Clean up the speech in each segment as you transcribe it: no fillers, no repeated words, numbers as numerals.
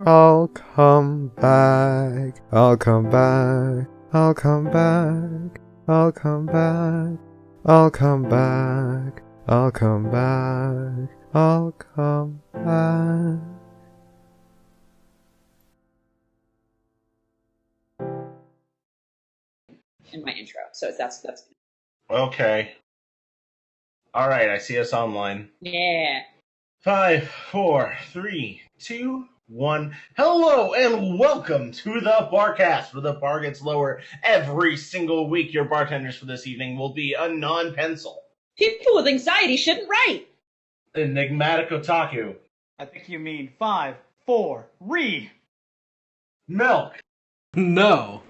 I'll come back. I'll come back. I'll come back. I'll come back. I'll come back. I'll come back. I'll come back. In my intro, so that's Okay. All right, I see us online. yeah. 5, 4, 3, 2, 1. Hello and welcome to the Barcast, where the bar gets lower every single week. Your bartenders for this evening will be a non-pencil, People with anxiety shouldn't write. enigmatic otaku, I think you mean 5, 4, re. Milk. No.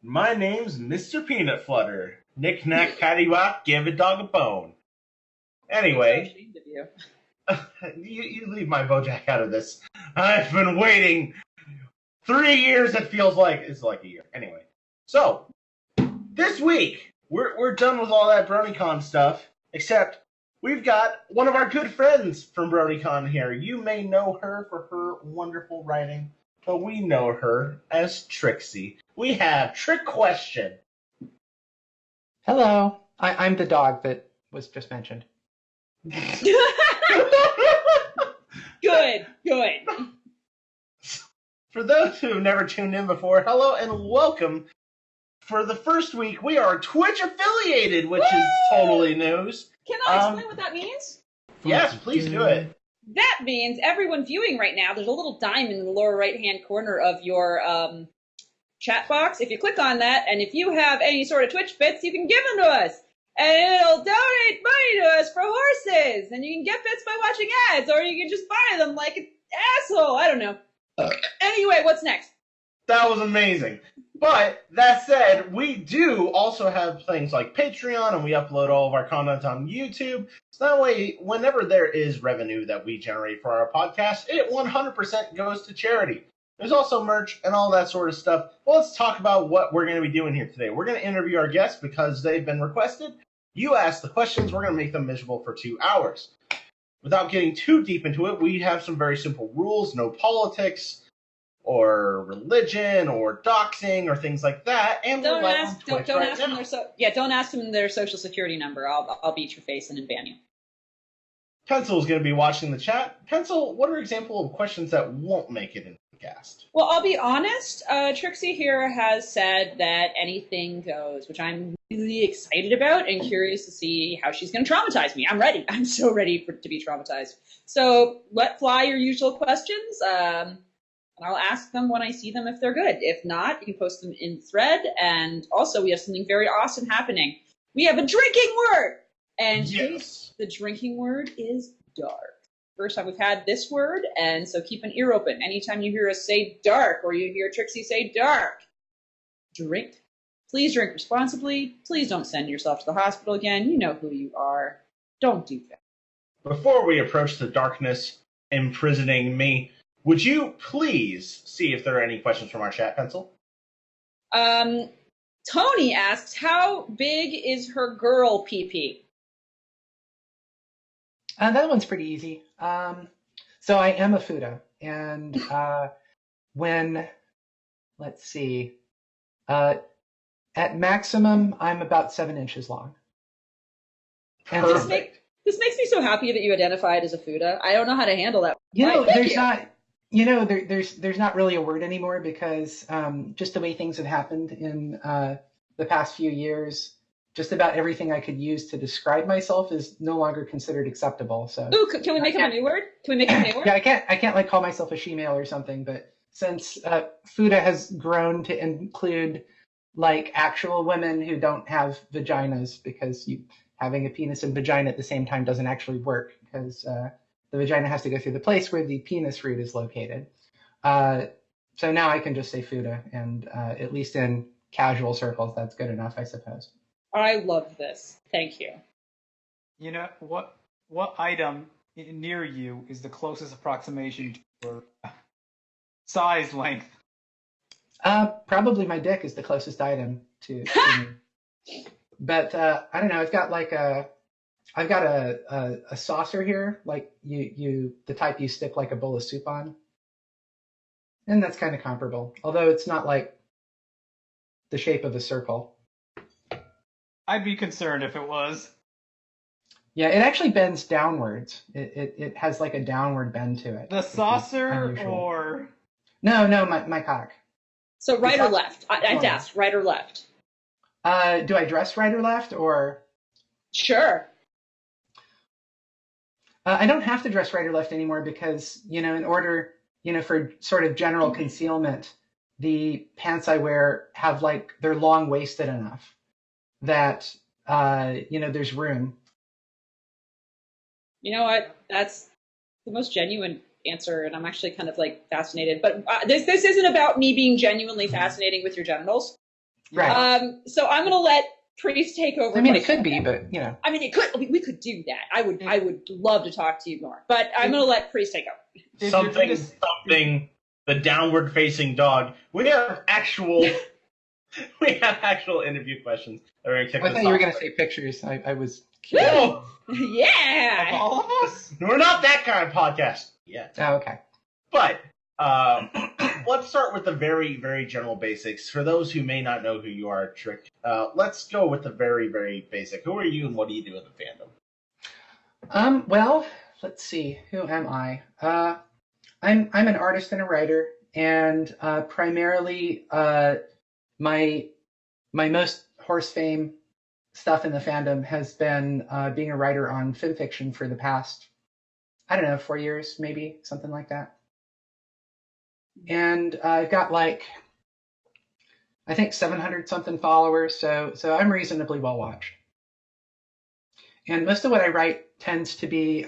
My name's Mr. Peanut Flutter. Knick-knack, paddywhack, give a dog a bone. Anyway, I'm so ashamed of you. you leave my Bojack out of this. I've been waiting 3 years. It feels like it's like a year. Anyway, so this week we're done with all that BronyCon stuff. Except we've got one of our good friends from BronyCon here. You may know her for her wonderful writing, but we know her as Trixie. We have Trick Question. Hello. I'm the dog that was just mentioned. Good. For those who have never tuned in before, hello and welcome. For the first week, we are Twitch affiliated, which is totally news. Can I explain what that means? Yes, please do it. That means everyone viewing right now, there's a little diamond in the lower right-hand corner of your chat box. If you click on that, and if you have any sort of Twitch bits, you can give them to us. And it'll donate money to us for horses. And you can get bits by watching ads, or you can just buy them like an asshole. I don't know. Anyway, what's next? That was amazing. But that said, we do also have things like Patreon, and we upload all of our content on YouTube. So that way, whenever there is revenue that we generate for our podcast, it 100% goes to charity. There's also merch and all that sort of stuff. Well, let's talk about what we're going to be doing here today. We're going to interview our guests because they've been requested. You ask the questions, we're going to make them miserable for 2 hours. Without getting too deep into it, we have some very simple rules: no politics, or religion, or doxing, or things like that. And Don't we're live ask. on Twitch Don't right ask them now. don't ask them their social security number. I'll beat your face and then ban you. Pencil is going to be watching the chat. Pencil, what are examples of questions that won't make it into the cast? Well, I'll be honest. Trixie here has said that anything goes, which I'm really excited about and curious to see how she's going to traumatize me. I'm ready. I'm so ready to be traumatized. So let fly your usual questions. And I'll ask them when I see them if they're good. If not, you post them in thread. And also, we have something very awesome happening. We have a drinking word. And Yes. the drinking word is dark. First time we've had this word, and so keep an ear open. Anytime you hear us say dark, or you hear Trixie say dark, drink. Please drink responsibly. Please don't send yourself to the hospital again. You know who you are. Don't do that. Before we approach the darkness imprisoning me, would you please see if there are any questions from our chat, Pencil? Tony asks, how big is her girl PP? That one's pretty easy. So I am a Fuda, and let's see, at maximum, I'm about 7 inches long. And Perfect. This makes me so happy that you identified as a Fuda. I don't know how to handle that. There's not really a word anymore because just the way things have happened in the past few years, just about everything I could use to describe myself is no longer considered acceptable. So, ooh, can we make up a new word? Yeah, I can't like call myself a she-male or something, but since Fuda has grown to include like actual women who don't have vaginas, because having a penis and vagina at the same time doesn't actually work, because the vagina has to go through the place where the penis root is located. So now I can just say Fuda, and at least in casual circles, that's good enough, I suppose. I love this. Thank you. You know, what item near you is the closest approximation to your size length? Probably my dick is the closest item to me. But I don't know. I've got a saucer here, like the type you stick like a bowl of soup on. And that's kind of comparable, although it's not like the shape of a circle. I'd be concerned if it was. Yeah, it actually bends downwards. It has like a downward bend to it. The which is saucer unusual. or No, my cock. So right or It's left? I'd ask right or left. Do I dress right or left, or Sure. I don't have to dress right or left anymore because, in order, for sort of general concealment, the pants I wear have they're long waisted enough that, there's room. You know what? That's the most genuine answer, and I'm actually kind of fascinated. But this isn't about me being genuinely fascinating with your genitals. Right. So I'm gonna let Priest take over. I mean, it could be, but I mean, it could. I mean, we could do that. I would love to talk to you more, but I'm gonna let Priest take over. Something. The downward facing dog. We have actual interview questions. I thought you were gonna say pictures. I was curious. No, Yeah. all of us? we're not that kind of podcast yet. Oh, okay. But let's start with the very, very general basics. For those who may not know who you are, Trick, let's go with the very, very basic. Who are you and what do you do in the fandom? Well, let's see. Who am I? I'm an artist and a writer, and primarily my most horse fame stuff in the fandom has been being a writer on fan fiction for the past, 4 years, maybe, something like that. And I've got I think 700 something followers, so I'm reasonably well watched. And most of what I write tends to be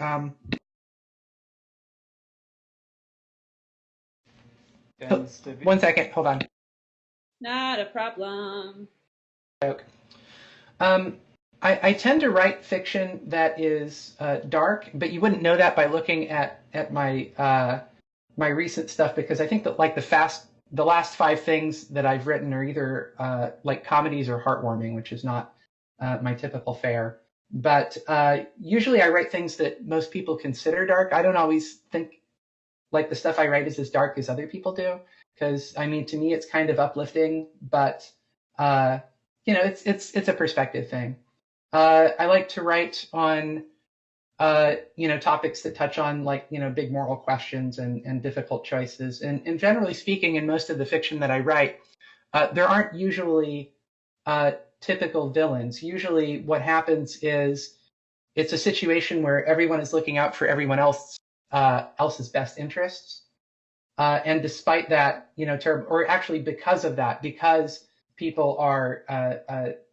one second, hold on. Not a problem. I tend to write fiction that is dark, but you wouldn't know that by looking at my my recent stuff, because I think that the last 5 things that I've written are either comedies or heartwarming, which is not my typical fare. But usually I write things that most people consider dark. I don't always think the stuff I write is as dark as other people do, because to me it's kind of uplifting, but it's a perspective thing. I like to write on topics that touch on big moral questions and difficult choices. And generally speaking, in most of the fiction that I write, there aren't usually typical villains. Usually what happens is it's a situation where everyone is looking out for everyone else's best interests. And despite that, or actually because of that, because people are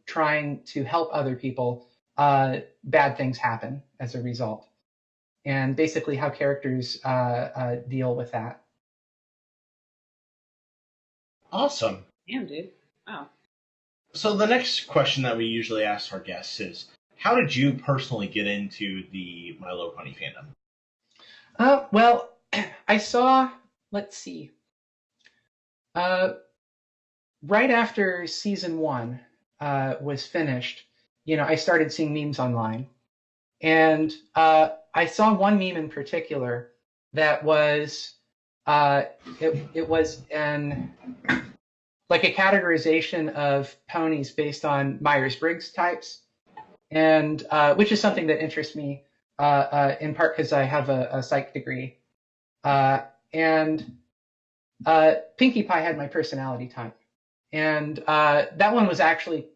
trying to help other people, bad things happen as a result. And basically how characters deal with that. Awesome. Damn, dude. Wow. So the next question that we usually ask our guests is, how did you personally get into the My Little Pony fandom? Well, I saw, let's see, right after season 1 was finished, I started seeing memes online. And I saw one meme in particular that was, it was a categorization of ponies based on Myers-Briggs types, and which is something that interests me in part because I have a psych degree. And Pinkie Pie had my personality type. And that one was actually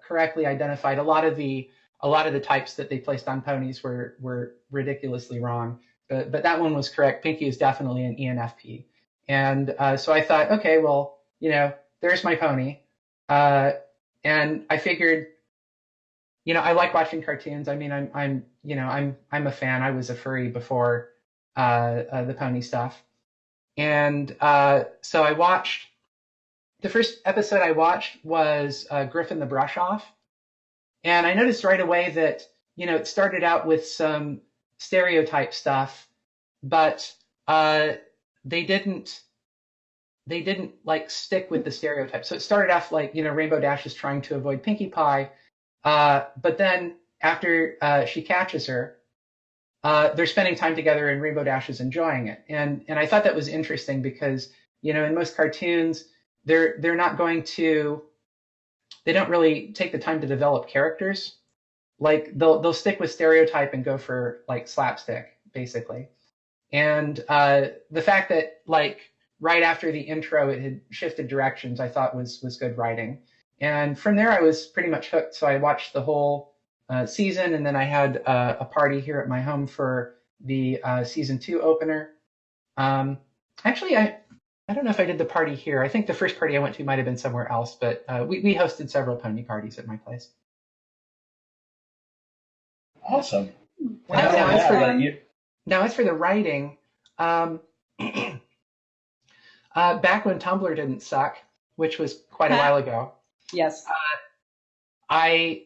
correctly identified. A lot of the types that they placed on ponies were ridiculously wrong. But that one was correct. Pinkie is definitely an ENFP. And so I thought, okay, well, there's my pony. And I figured, I like watching cartoons. I mean, I'm a fan. I was a furry before the pony stuff. And so I watched, the first episode I watched was Griffin the Brush Off. And I noticed right away that, it started out with some stereotype stuff, but they didn't stick with the stereotype. So it started off Rainbow Dash is trying to avoid Pinkie Pie. But then after she catches her, they're spending time together and Rainbow Dash is enjoying it. And I thought that was interesting because, in most cartoons, they're not going to, they don't really take the time to develop characters. Like they'll stick with stereotype and go for like slapstick, basically. And the fact that like right after the intro it had shifted directions, I thought was good writing. And from there I was pretty much hooked. So I watched the whole season, and then I had a party here at my home for the season 2 opener. Actually, I don't know if I did the party here. I think the first party I went to might have been somewhere else, but we hosted several pony parties at my place. Awesome. Now, as for the writing, back when Tumblr didn't suck, which was quite a while ago. Yes. I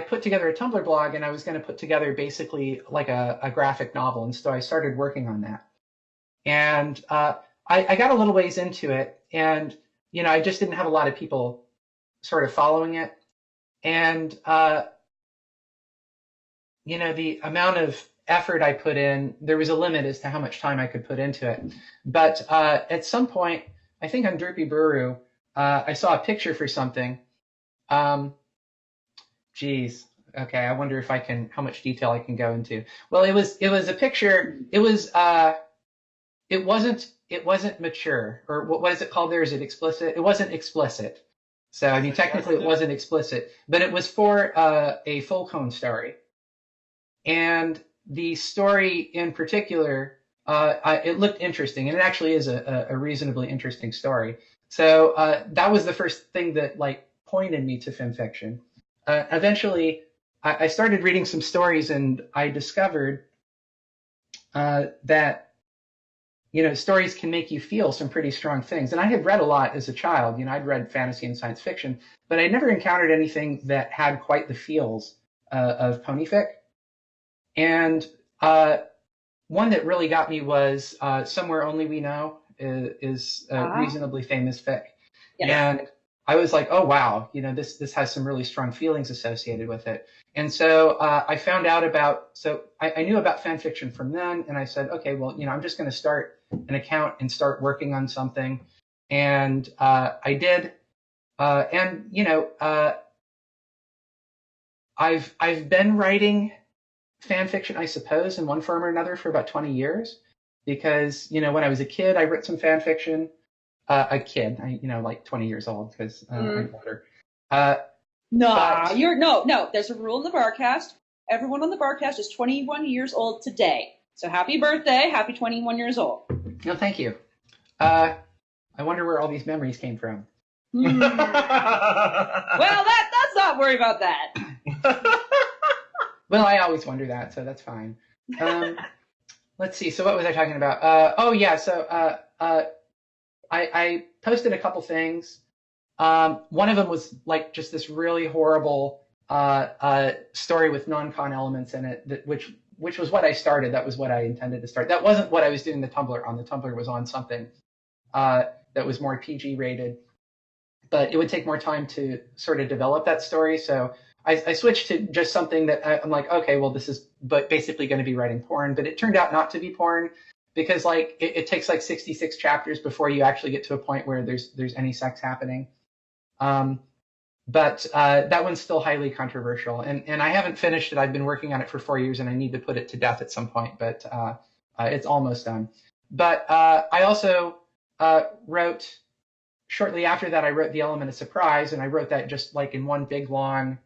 put together a Tumblr blog, and I was going to put together basically like a graphic novel, and so I started working on that. And I got a little ways into it, and I just didn't have a lot of people sort of following it, and the amount of effort I put in, there was a limit as to how much time I could put into it. But at some point, I think on Droopy Buru, I saw a picture for something. Geez. Okay, I wonder if how much detail I can go into. Well, it was a picture. It wasn't mature, or what is it called there? Is it explicit? It wasn't explicit. So, I mean, technically it wasn't explicit, but it was for a full cone story. And the story in particular, it looked interesting, and it actually is a reasonably interesting story. So that was the first thing that like pointed me to fan fiction. Eventually, I started reading some stories, and I discovered that stories can make you feel some pretty strong things. And I had read a lot as a child. I'd read fantasy and science fiction, but I never encountered anything that had quite the feels of ponyfic. And one that really got me was Somewhere Only We Know is a reasonably famous fic. Yes. And I was like, oh, wow, this has some really strong feelings associated with it. And so I found out I knew about fan fiction from then, and I said, okay, well, I'm just going to start an account and start working on something. And I did. And I've been writing fan fiction, I suppose, in one form or another for about 20 years, because when I was a kid, I wrote some fan fiction. A kid, like 20 years old, because I'm older. No. There's a rule in the Barcast. Everyone on the Barcast is 21 years old today. So happy birthday, happy 21 years old. No, thank you. I wonder where all these memories came from. Well, let's not worry about that. Well, I always wonder that, so that's fine. Let's see. So what was I talking about? So I posted a couple things. One of them was like just this really horrible story with non-con elements in it, which was what I started. That was what I intended to start. That wasn't what I was doing the Tumblr on. The Tumblr was on something that was more PG rated, but it would take more time to sort of develop that story. So I switched to just something that I'm like, okay, well, this is basically going to be writing porn, but it turned out not to be porn, because like it takes like 66 chapters before you actually get to a point where there's any sex happening. But that one's still highly controversial, and I haven't finished it. I've been working on it for 4 years, and I need to put it to death at some point, but it's almost done. But I also wrote, shortly after that, I wrote The Element of Surprise, and I wrote that just like in one big long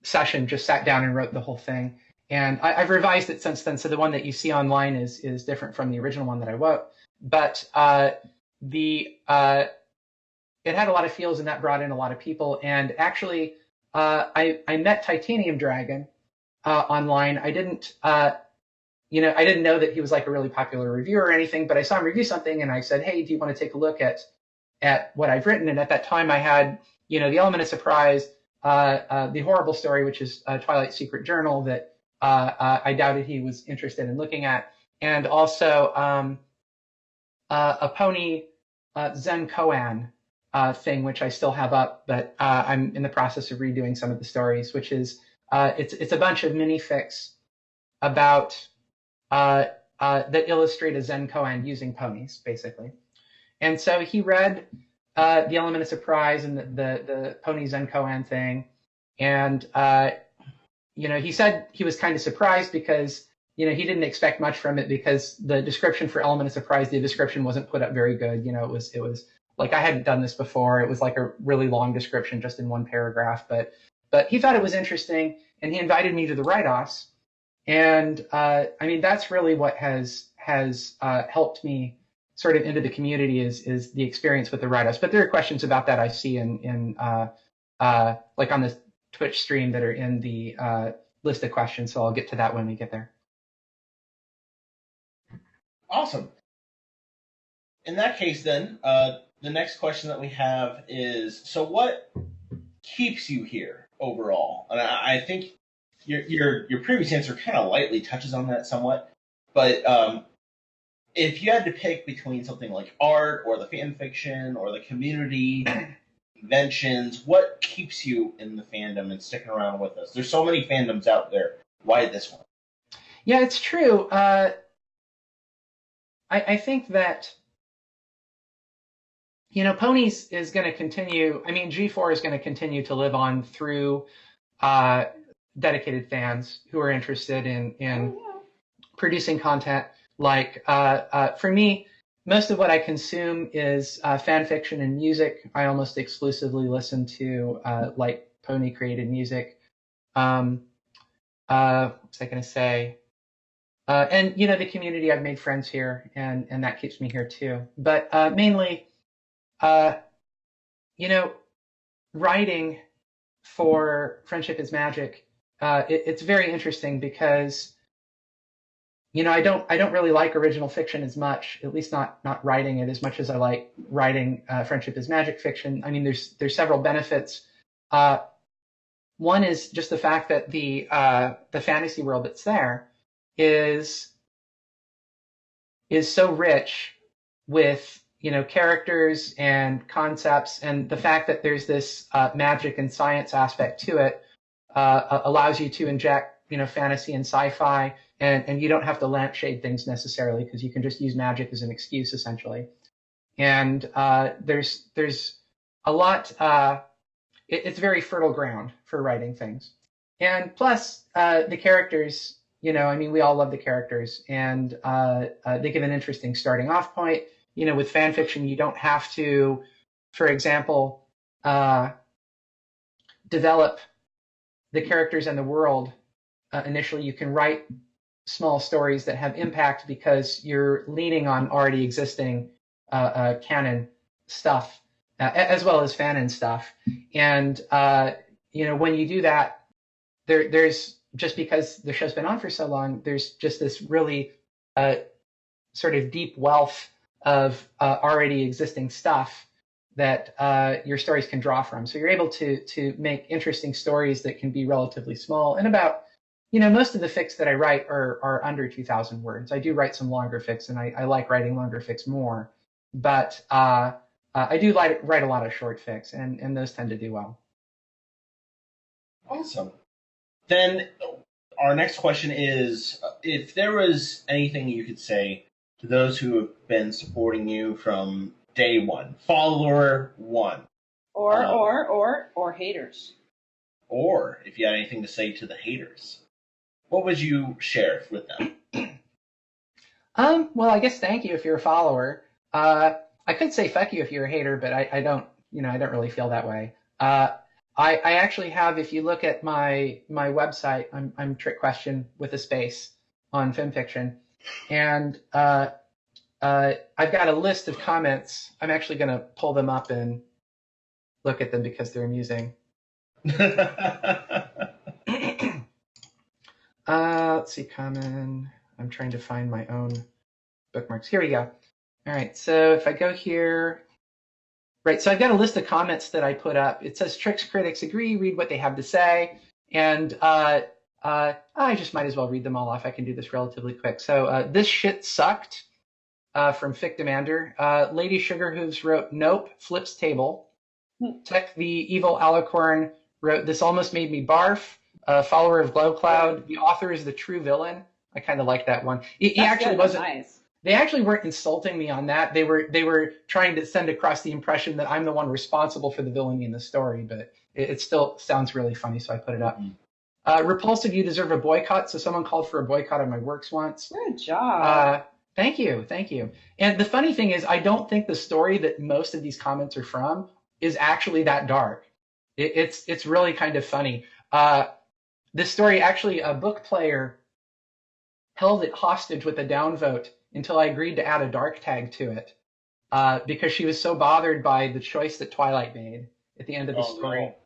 session, just sat down and wrote the whole thing. And I've revised it since then, so the one that you see online is different from the original one that I wrote. But it had a lot of feels, and that brought in a lot of people. And actually, I met Titanium Dragon online. I didn't know that he was like a really popular reviewer or anything, but I saw him review something, and I said, hey, do you want to take a look at what I've written? And at that time, I had The Element of Surprise, The Horrible Story, which is Twilight's Secret Journal, that I doubted he was interested in looking at, and also a pony Zen Koan thing, which I still have up, but I'm in the process of redoing some of the stories, which is it's a bunch of minifics about that illustrate a Zen koan using ponies, basically. And so he read The Element of Surprise and the pony Zen koan thing. And, he said he was kind of surprised because, he didn't expect much from it because the description for Element of Surprise, the description wasn't put up very good. It was like, I hadn't done this before. It was like a really long description just in one paragraph, but he thought it was interesting and he invited me to the write-offs. And, that's really what has helped me sort of into the community is the experience with the write-offs. But there are questions about that I see in like on the Twitch stream that are in the list of questions. So I'll get to that when we get there. Awesome. In that case, then, the next question that we have is: so what keeps you here overall? And I think your previous answer kind of lightly touches on that somewhat, but if you had to pick between something like art or the fan fiction or the community conventions, what keeps you in the fandom and sticking around with us? There's so many fandoms out there. Why this one? Yeah, it's true. I think that, Ponies is going to continue. G4 is going to continue to live on through dedicated fans who are interested in producing content. Like, for me, most of what I consume is fan fiction and music. I almost exclusively listen to like pony created music. What was I going to say? And the community, I've made friends here, and that keeps me here too. But mainly, writing for Friendship is Magic, it's very interesting because I don't really like original fiction as much, at least not writing it as much as I like writing Friendship is Magic fiction. There's several benefits. One is just the fact that the fantasy world that's there is so rich with characters and concepts, and the fact that there's this magic and science aspect to it allows you to inject fantasy and sci-fi, and you don't have to lampshade things necessarily because you can just use magic as an excuse essentially. And there's a lot. It's very fertile ground for writing things, and plus the characters. We all love the characters, and they give an interesting starting off point. With fan fiction, you don't have to, for example, develop the characters and the world initially. You can write small stories that have impact because you're leaning on already existing canon stuff, as well as fanon stuff. And, when you do that, there's just because the show's been on for so long, there's just this really sort of deep wealth of already existing stuff that your stories can draw from. So you're able to make interesting stories that can be relatively small. And about, most of the fics that I write are under 2,000 words. I do write some longer fics, and I like writing longer fics more. But I do write a lot of short fics, and those tend to do well. Awesome. Then our next question is, if there was anything you could say to those who have been supporting you from day one, follower one. Or haters. Or if you had anything to say to the haters, what would you share with them? Well, I guess thank you if you're a follower. I could say fuck you if you're a hater, but I don't, I don't really feel that way. I actually have, if you look at my website, I'm Trick Question with a space on FemFiction, and I've got a list of comments. I'm actually going to pull them up and look at them because they're amusing. Let's see, common. I'm trying to find my own bookmarks. Here we go. All right, so if I go here. Right, so I've got a list of comments that I put up. It says Tricks critics agree, read what they have to say, and I just might as well read them all off. I can do this relatively quick. So this shit sucked from Fic Demander. Lady Sugarhooves wrote, nope, flips table. Tech the Evil Alicorn wrote, this almost made me barf. Follower of Glowcloud, the author is the true villain. I kind of like that one. He That's actually good. wasn't. Nice. They actually weren't insulting me on that. They were trying to send across the impression that I'm the one responsible for the villainy in the story, but it still sounds really funny, so I put it up. Repulsive, you deserve a boycott. So someone called for a boycott of my works once. Good job. Thank you. And the funny thing is, I don't think the story that most of these comments are from is actually that dark. It's really kind of funny. This story, actually, a book player held it hostage with a downvote until I agreed to add a dark tag to it, because she was so bothered by the choice that Twilight made at the end of the story. No.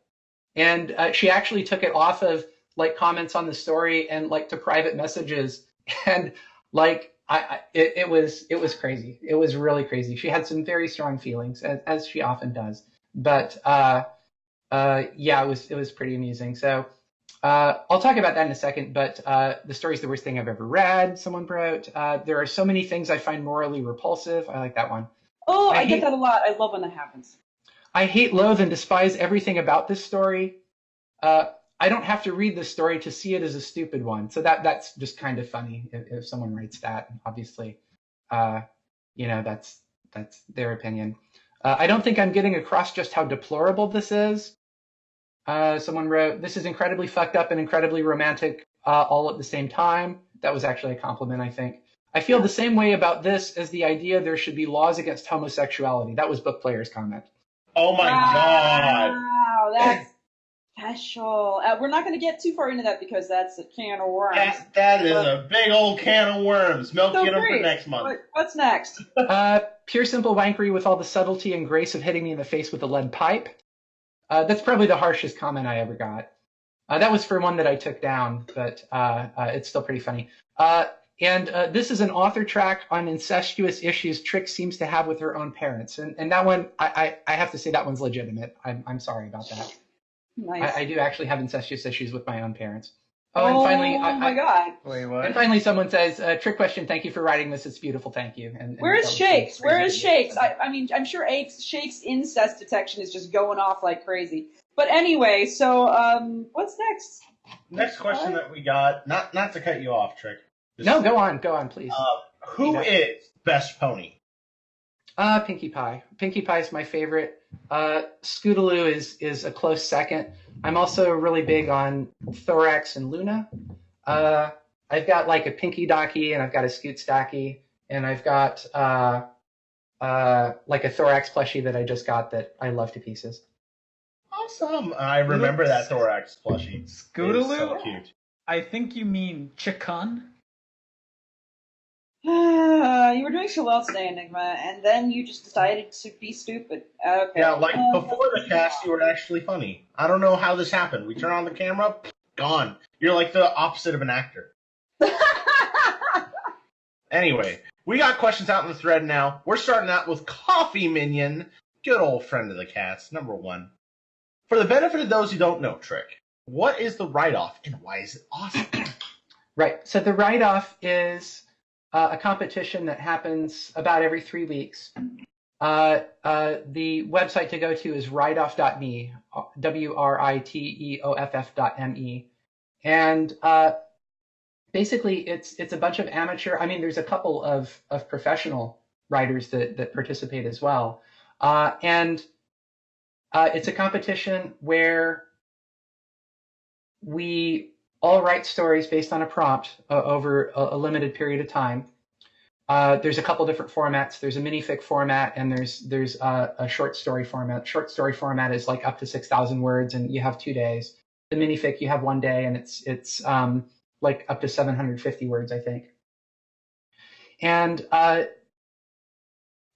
And she actually took it off of like comments on the story and like to private messages, and like it was crazy. It was really crazy. She had some very strong feelings, as she often does. But yeah, it was pretty amusing. So I'll talk about that in a second. But the story's the worst thing I've ever read. Someone wrote, there are so many things I find morally repulsive. I like that one. Oh, I get that a lot. I love when that happens. I hate, loathe, and despise everything about this story. I don't have to read this story to see it as a stupid one. So that's just kind of funny if someone writes that. Obviously, that's their opinion. I don't think I'm getting across just how deplorable this is. Someone wrote, this is incredibly fucked up and incredibly romantic all at the same time. That was actually a compliment, I think. I feel the same way about this as the idea there should be laws against homosexuality. That was Book Player's comment. Oh my God. Wow, that's special. We're not going to get too far into that because that's a can of worms. That is a big old can of worms. Milk So get them for great. next month. What's next? Pure simple wankery with all the subtlety and grace of hitting me in the face with a lead pipe. That's probably the harshest comment I ever got. That was for one that I took down, but it's still pretty funny. And this is an author track on incestuous issues Trix seems to have with her own parents. And that one, I have to say that one's legitimate. I'm sorry about that. Nice. I do actually have incestuous issues with my own parents. Oh, and finally, my God. Wait, what? And finally, someone says, trick question, thank you for writing this. It's beautiful, thank you. And Where is Shakes? Where is Shakes? I mean, I'm sure Shakes' incest detection is just going off like crazy. But anyway, so what's next? Next question that we got, not to cut you off, Trick. No, go on, please. Who is best pony? Pinkie Pie. Pinkie Pie is my favorite. Scootaloo is a close second. I'm also really big on Thorax and Luna. I've got like a Pinkie Docky, and I've got a Scoot Stacky, and I've got like a Thorax plushie that I just got that I love to pieces. Awesome. I remember that Thorax plushie. Scootaloo? It's so cute. I think you mean Chikun. You were doing so well today, Enigma, and then you just decided to be stupid. Okay. Yeah, like before the cast, you were actually funny. I don't know how this happened. We turn on the camera, gone. You're like the opposite of an actor. Anyway, we got questions out in the thread now. We're starting out with Coffee Minion, good old friend of the cast, number 1. For the benefit of those who don't know, Trick, what is the write-off and why is it awesome? Right. So the write-off is a competition that happens about every 3 weeks. The website to go to is writeoff.me, WRITEOFF.me. And basically, it's a bunch of amateur. I mean, there's a couple of professional writers that participate as well. And it's a competition where we all write stories based on a prompt over a limited period of time. There's a couple different formats. There's a minifig format, and there's a short story format. Short story format is like up to 6,000 words, and you have 2 days. The minifig you have 1 day, and it's like up to 750 words, I think. And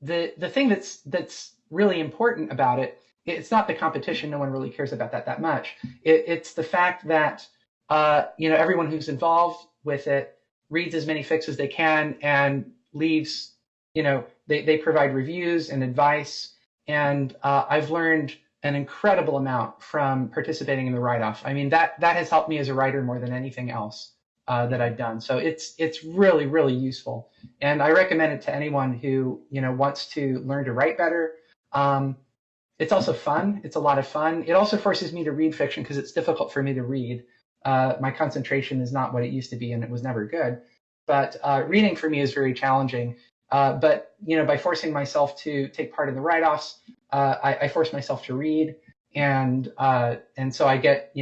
the thing that's really important about it, it's not the competition. No one really cares about that much. It's the fact that everyone who's involved with it reads as many fics as they can and leaves, they provide reviews and advice. And I've learned an incredible amount from participating in the write-off. I mean, that has helped me as a writer more than anything else that I've done. So it's really, really useful. And I recommend it to anyone who, wants to learn to write better. It's also fun. It's a lot of fun. It also forces me to read fiction because it's difficult for me to read. My concentration is not what it used to be, and it was never good. But reading for me is very challenging. But by forcing myself to take part in the write-offs, I force myself to read, and so I get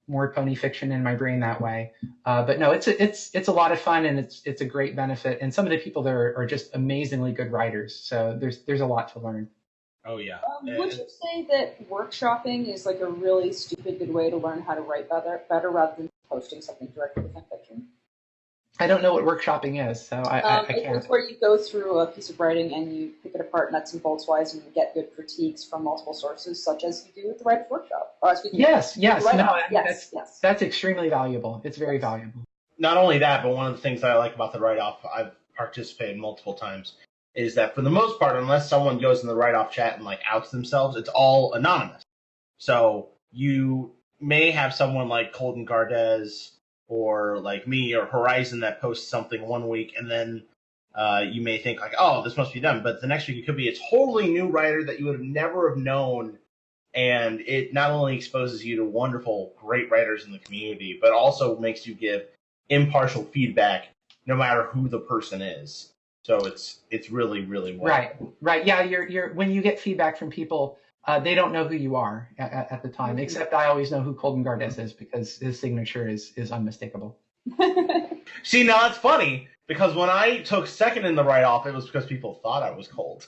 more pony fiction in my brain that way. But no, it's a lot of fun, and it's a great benefit. And some of the people there are just amazingly good writers. So there's a lot to learn. Oh yeah. Would you say that workshopping is like a really stupid good way to learn how to write better rather than posting something directly to fanfiction? I don't know what workshopping is, so I can't. It's where you go through a piece of writing and you pick it apart nuts and bolts wise, and you get good critiques from multiple sources, such as you do with the Writer's Workshop. Yes. Yes. That's extremely valuable. It's very valuable. Not only that, but one of the things that I like about the write-off, I've participated multiple times, is that for the most part, unless someone goes in the write-off chat and like outs themselves, it's all anonymous. So you may have someone like Colton Gardez or like me or Horizon that posts something one week, and then you may think like, oh, this must be them. But the next week it could be a totally new writer that you would have never have known. And it not only exposes you to wonderful, great writers in the community, but also makes you give impartial feedback no matter who the person is. So it's really, really wonderful. Right. Yeah, you're when you get feedback from people, they don't know who you are at the time, except I always know who Colton Gardez is because his signature is unmistakable. See, now that's funny, because when I took second in the write-off, it was because people thought I was cold.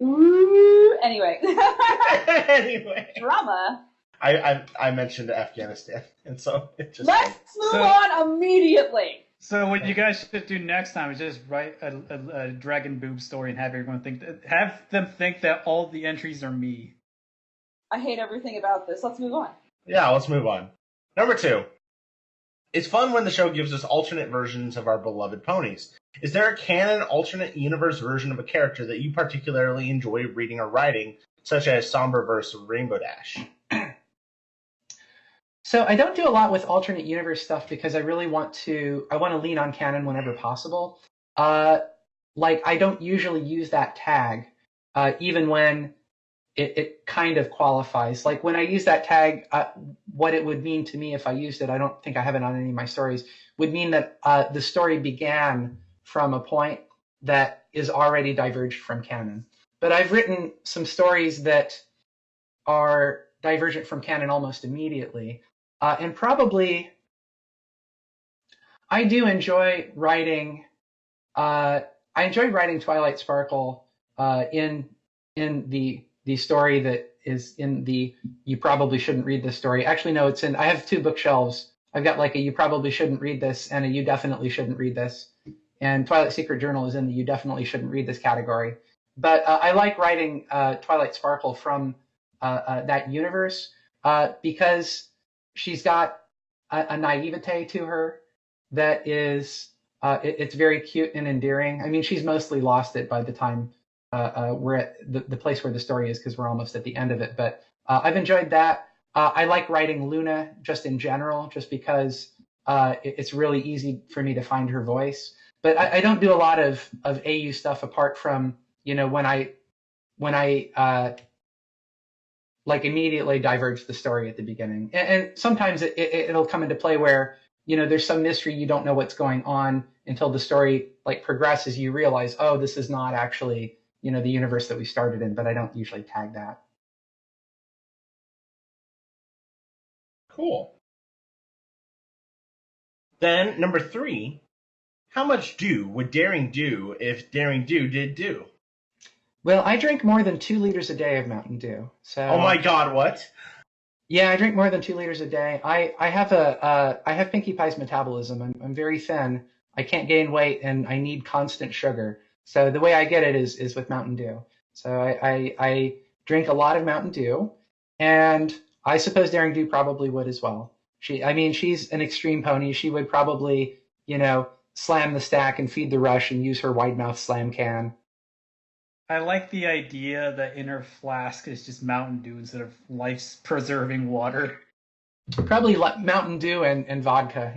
Ooh, anyway. Anyway. Drama. I mentioned Afghanistan, and so it just... Let's move on immediately. So what you guys should do next time is just write a dragon boob story and have them think that all the entries are me. I hate everything about this. Let's move on. Yeah, let's move on. Number 2. It's fun when the show gives us alternate versions of our beloved ponies. Is there a canon alternate universe version of a character that you particularly enjoy reading or writing, such as Somberverse or Rainbow Dash? So I don't do a lot with alternate universe stuff because I really want to lean on canon whenever possible. Like I don't usually use that tag, even when it kind of qualifies. Like when I use that tag, what it would mean to me if I used it, I don't think I have it on any of my stories, would mean that the story began from a point that is already diverged from canon. But I've written some stories that are divergent from canon almost immediately. And probably I do enjoy writing. I enjoy writing Twilight Sparkle in the story that is in the You Probably Shouldn't Read This story. Actually, no, it's in. I have 2 bookshelves. I've got like a You Probably Shouldn't Read This and a You Definitely Shouldn't Read This. And Twilight Secret Journal is in the You Definitely Shouldn't Read This category. But I like writing Twilight Sparkle from that universe because she's got a naivete to her that is, it's very cute and endearing. I mean, she's mostly lost it by the time we're at the place where the story is because we're almost at the end of it. But I've enjoyed that. I like writing Luna just in general, just because it's really easy for me to find her voice. But I don't do a lot of AU stuff apart from, when I like immediately diverge the story at the beginning. And sometimes it'll come into play where, there's some mystery, you don't know what's going on until the story like progresses. You realize, oh, this is not actually, the universe that we started in, but I don't usually tag that. Cool. Then, number 3, how much dew would Daring do if Daring Do did do? Well, I drink more than 2 liters a day of Mountain Dew. So. Oh my God! What? Yeah, I drink more than 2 liters a day. I have Pinkie Pie's metabolism. I'm very thin. I can't gain weight, and I need constant sugar. So the way I get it is with Mountain Dew. So I drink a lot of Mountain Dew, and I suppose Daring Do probably would as well. She's an extreme pony. She would probably, slam the stack and feed the rush and use her wide mouth slam can. I like the idea that in her flask is just Mountain Dew instead of life-preserving water. Probably Mountain Dew and vodka.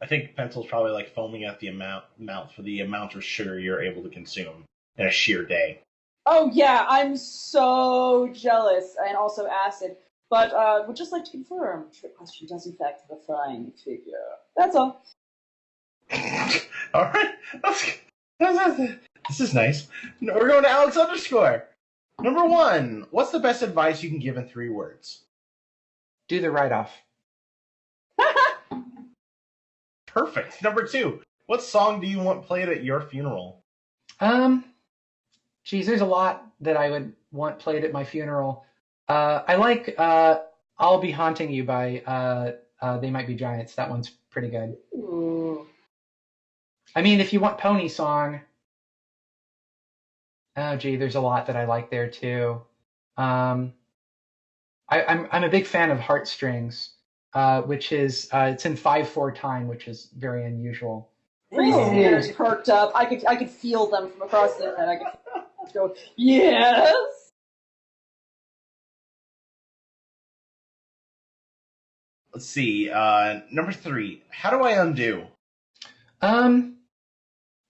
I think Pencil's probably like foaming at the mouth for the amount of sugar you're able to consume in a sheer day. Oh yeah, I'm so jealous, and also acid. But would just like to confirm, trick question does in fact have a flying figure. That's all. All right. This is nice. We're going to Alex underscore. Number 1, what's the best advice you can give in 3 words? Do the write-off. Perfect. Number 2, what song do you want played at your funeral? Geez, there's a lot that I would want played at my funeral. I like I'll Be Haunting You by They Might Be Giants. That one's pretty good. Ooh. I mean, if you want Pony Song, oh gee, there's a lot that I like there too. I'm a big fan of Heartstrings, which is it's in 5/4 time, which is very unusual. Reese's ears perked up. I could feel them from across the head. I could go, yes. Let's see. Number 3, how do I undo?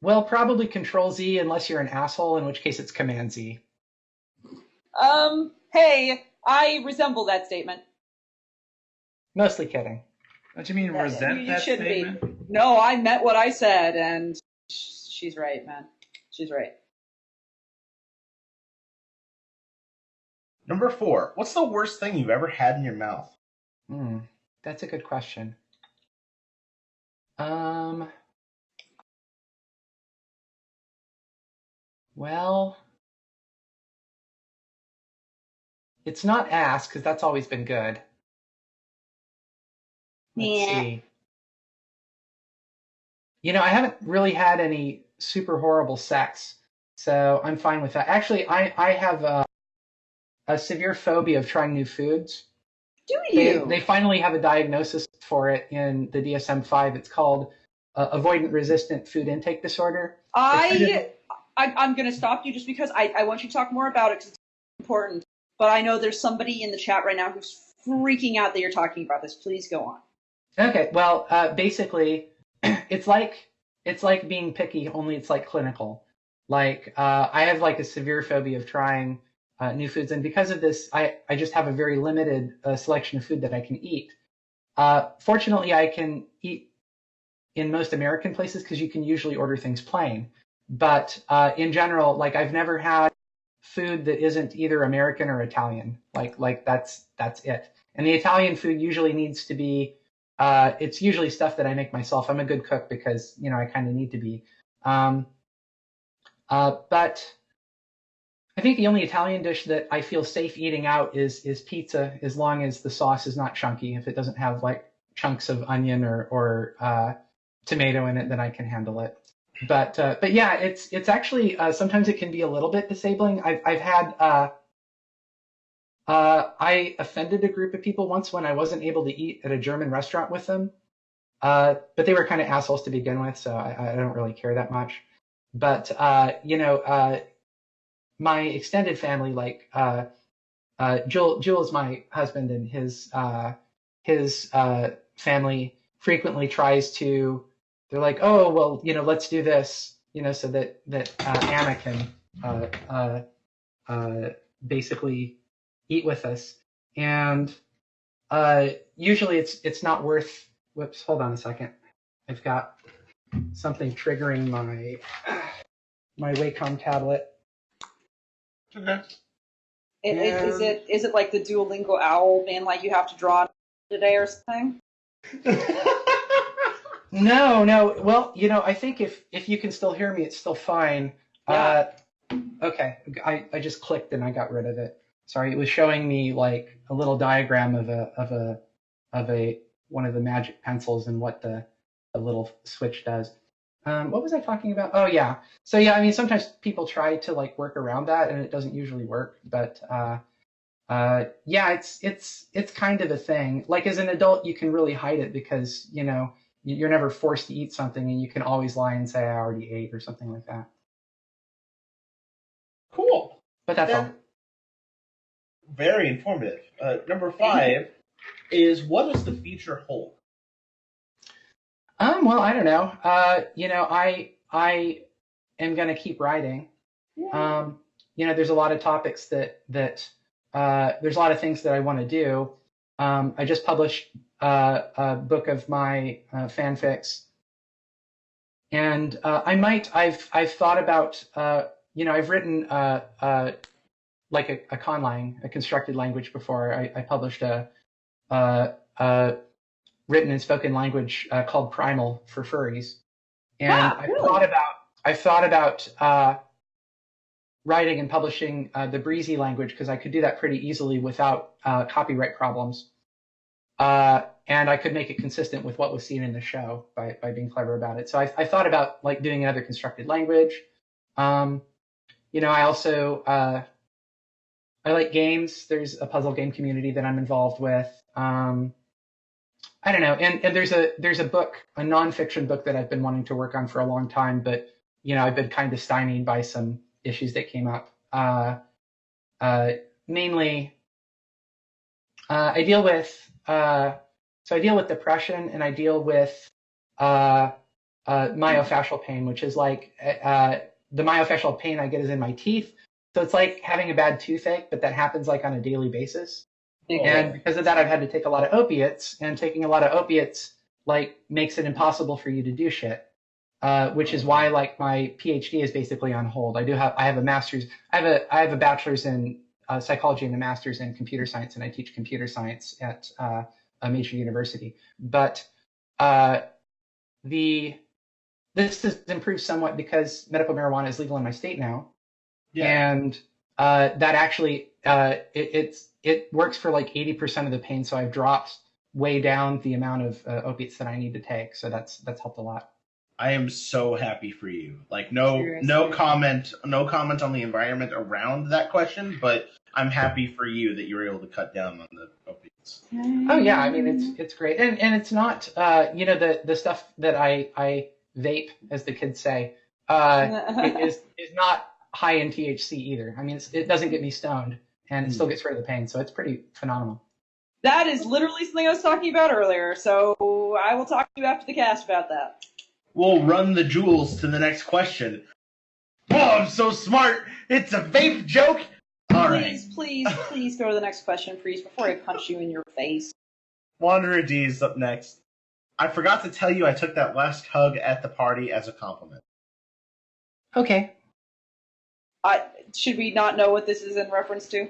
Well, probably Control Z unless you're an asshole, in which case it's Command Z. Hey, I resemble that statement. Mostly kidding. Don't you mean resent You that shouldn't be. statement? No, I meant what I said, and she's right, man. She's right. Number 4, what's the worst thing you've ever had in your mouth? That's a good question. Well, it's not ass, because that's always been good. Let's see. You know, I haven't really had any super horrible sex, so I'm fine with that. Actually, I have a severe phobia of trying new foods. Do you? They finally have a diagnosis for it in the DSM-5. It's called avoidant resistant food intake disorder. I'm going to stop you just because I want you to talk more about it because it's important. But I know there's somebody in the chat right now who's freaking out that you're talking about this. Please go on. Okay, well, basically, it's like being picky, only it's like clinical. Like I have like a severe phobia of trying new foods, and because of this, I just have a very limited selection of food that I can eat. Fortunately, I can eat in most American places because you can usually order things plain. But in general, like I've never had food that isn't either American or Italian. Like that's it. And the Italian food usually needs to be it's usually stuff that I make myself. I'm a good cook because I kind of need to be. But I think the only Italian dish that I feel safe eating out is pizza, as long as the sauce is not chunky. If it doesn't have like chunks of onion or tomato in it, then I can handle it. But yeah, it's actually sometimes it can be a little bit disabling. I've had I offended a group of people once when I wasn't able to eat at a German restaurant with them. But they were kind of assholes to begin with, so I don't really care that much. But my extended family, like Joel is my husband, and his family frequently tries to. They're like, oh well, let's do this, so that Anna can basically eat with us, and usually it's not worth. Whoops, hold on a second. I've got something triggering my Wacom tablet. Okay. Is it like the Duolingo owl being like you have to draw today or something? No. Well, I think if you can still hear me, it's still fine. Yeah. Okay. I just clicked and I got rid of it. Sorry, it was showing me like a little diagram of a one of the magic pencils and what the little switch does. What was I talking about? Oh yeah. So yeah, I mean sometimes people try to like work around that and it doesn't usually work, but yeah, it's kind of a thing. Like as an adult, you can really hide it because you're never forced to eat something, and you can always lie and say I already ate or something like that. Cool. But that's all. Very informative. Number 5 is, what does the future hold? Well, I don't know. I am gonna keep writing. Yeah. There's a lot of topics that there's a lot of things that I want to do. I just published a book of my fanfics, And I've thought about, I've written like a conlang, a constructed language before. I published a written and spoken language called Primal for furries. And Really? I've thought about writing and publishing the Breezy language because I could do that pretty easily without copyright problems. And I could make it consistent with what was seen in the show by being clever about it. So I thought about like doing another constructed language. I also I like games. There's a puzzle game community that I'm involved with. I don't know. And there's a book, a nonfiction book that I've been wanting to work on for a long time, but I've been kind of stymied by some issues that came up. Mainly, I deal with depression, and I deal with myofascial pain, which is like the myofascial pain I get is in my teeth. So it's like having a bad toothache, but that happens like on a daily basis. And because of that, I've had to take a lot of opiates, and taking a lot of opiates like makes it impossible for you to do shit. Which is why like my PhD is basically on hold. I have a master's. I have a bachelor's in psychology and a master's in computer science, and I teach computer science at a major university. But this has improved somewhat because medical marijuana is legal in my state now, and that actually it works for like 80% of the pain. So I've dropped way down the amount of opiates that I need to take. So that's helped a lot. I am so happy for you. Like no comment on the environment around that question, but I'm happy for you that you were able to cut down on the opiates. Oh yeah, I mean it's great, and it's not the stuff that I vape, as the kids say, is not high in THC either. I mean it doesn't get me stoned, and it still gets rid of the pain, so it's pretty phenomenal. That is literally something I was talking about earlier, so I will talk to you after the cast about that. We'll run the jewels to the next question. Oh, I'm so smart. It's a vape joke. All right. Please go to the next question, please, before I punch you in your face. Wanderer D is up next. I forgot to tell you I took that last hug at the party as a compliment. Okay. Should we not know what this is in reference to?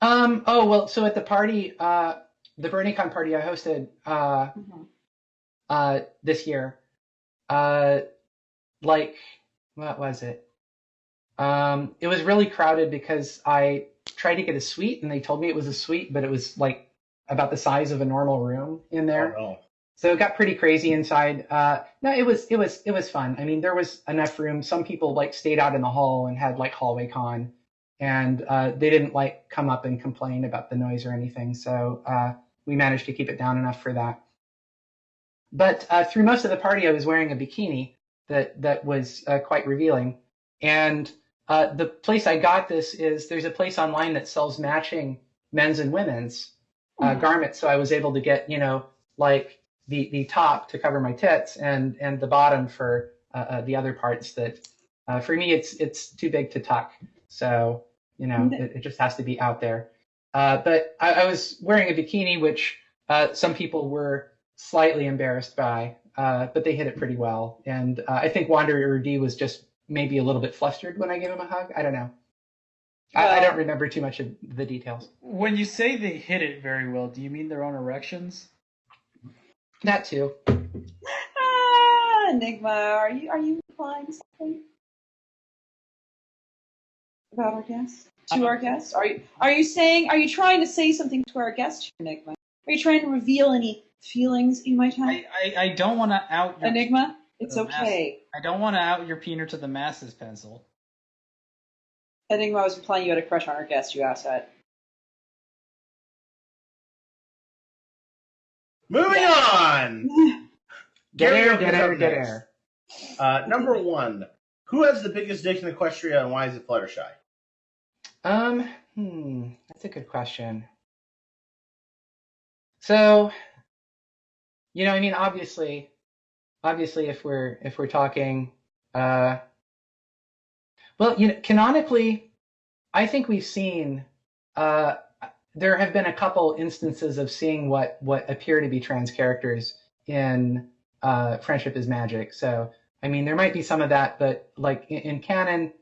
Oh well. So at the party, the BronyCon party I hosted this year. Like, what was it? It was really crowded because I tried to get a suite, and they told me it was a suite, but it was like about the size of a normal room in there. Oh, no. So it got pretty crazy inside. No, it was fun. I mean, there was enough room. Some people like stayed out in the hall and had like hallway con, and they didn't like come up and complain about the noise or anything. So we managed to keep it down enough for that. But through most of the party, I was wearing a bikini that was quite revealing. And the place I got this is there's a place online that sells matching men's and women's garments. So I was able to get, like the top to cover my tits and the bottom for the other parts that for me, it's too big to tuck. So, it just has to be out there. But I was wearing a bikini, which some people were slightly embarrassed by, but they hit it pretty well. And I think Wanderer D was just maybe a little bit flustered when I gave him a hug. I don't know. I don't remember too much of the details. When you say they hit it very well, do you mean their own erections? That too. Enigma, are you implying something about our guests? To our guests? Are you trying to say something to our guest, Enigma? Are you trying to reveal any feelings you might have? I don't want to out your Enigma. It's okay. I don't want to out your peener to the masses, Pencil. Enigma, I was implying you had a crush on our guest. You asked that. Moving on. Dead air. Number one. Who has the biggest dick in Equestria, and why is it Fluttershy? That's a good question. So, obviously, if we're talking, canonically, I think we've seen, there have been a couple instances of seeing what appear to be trans characters in Friendship is Magic. So I mean, there might be some of that, but like in canon,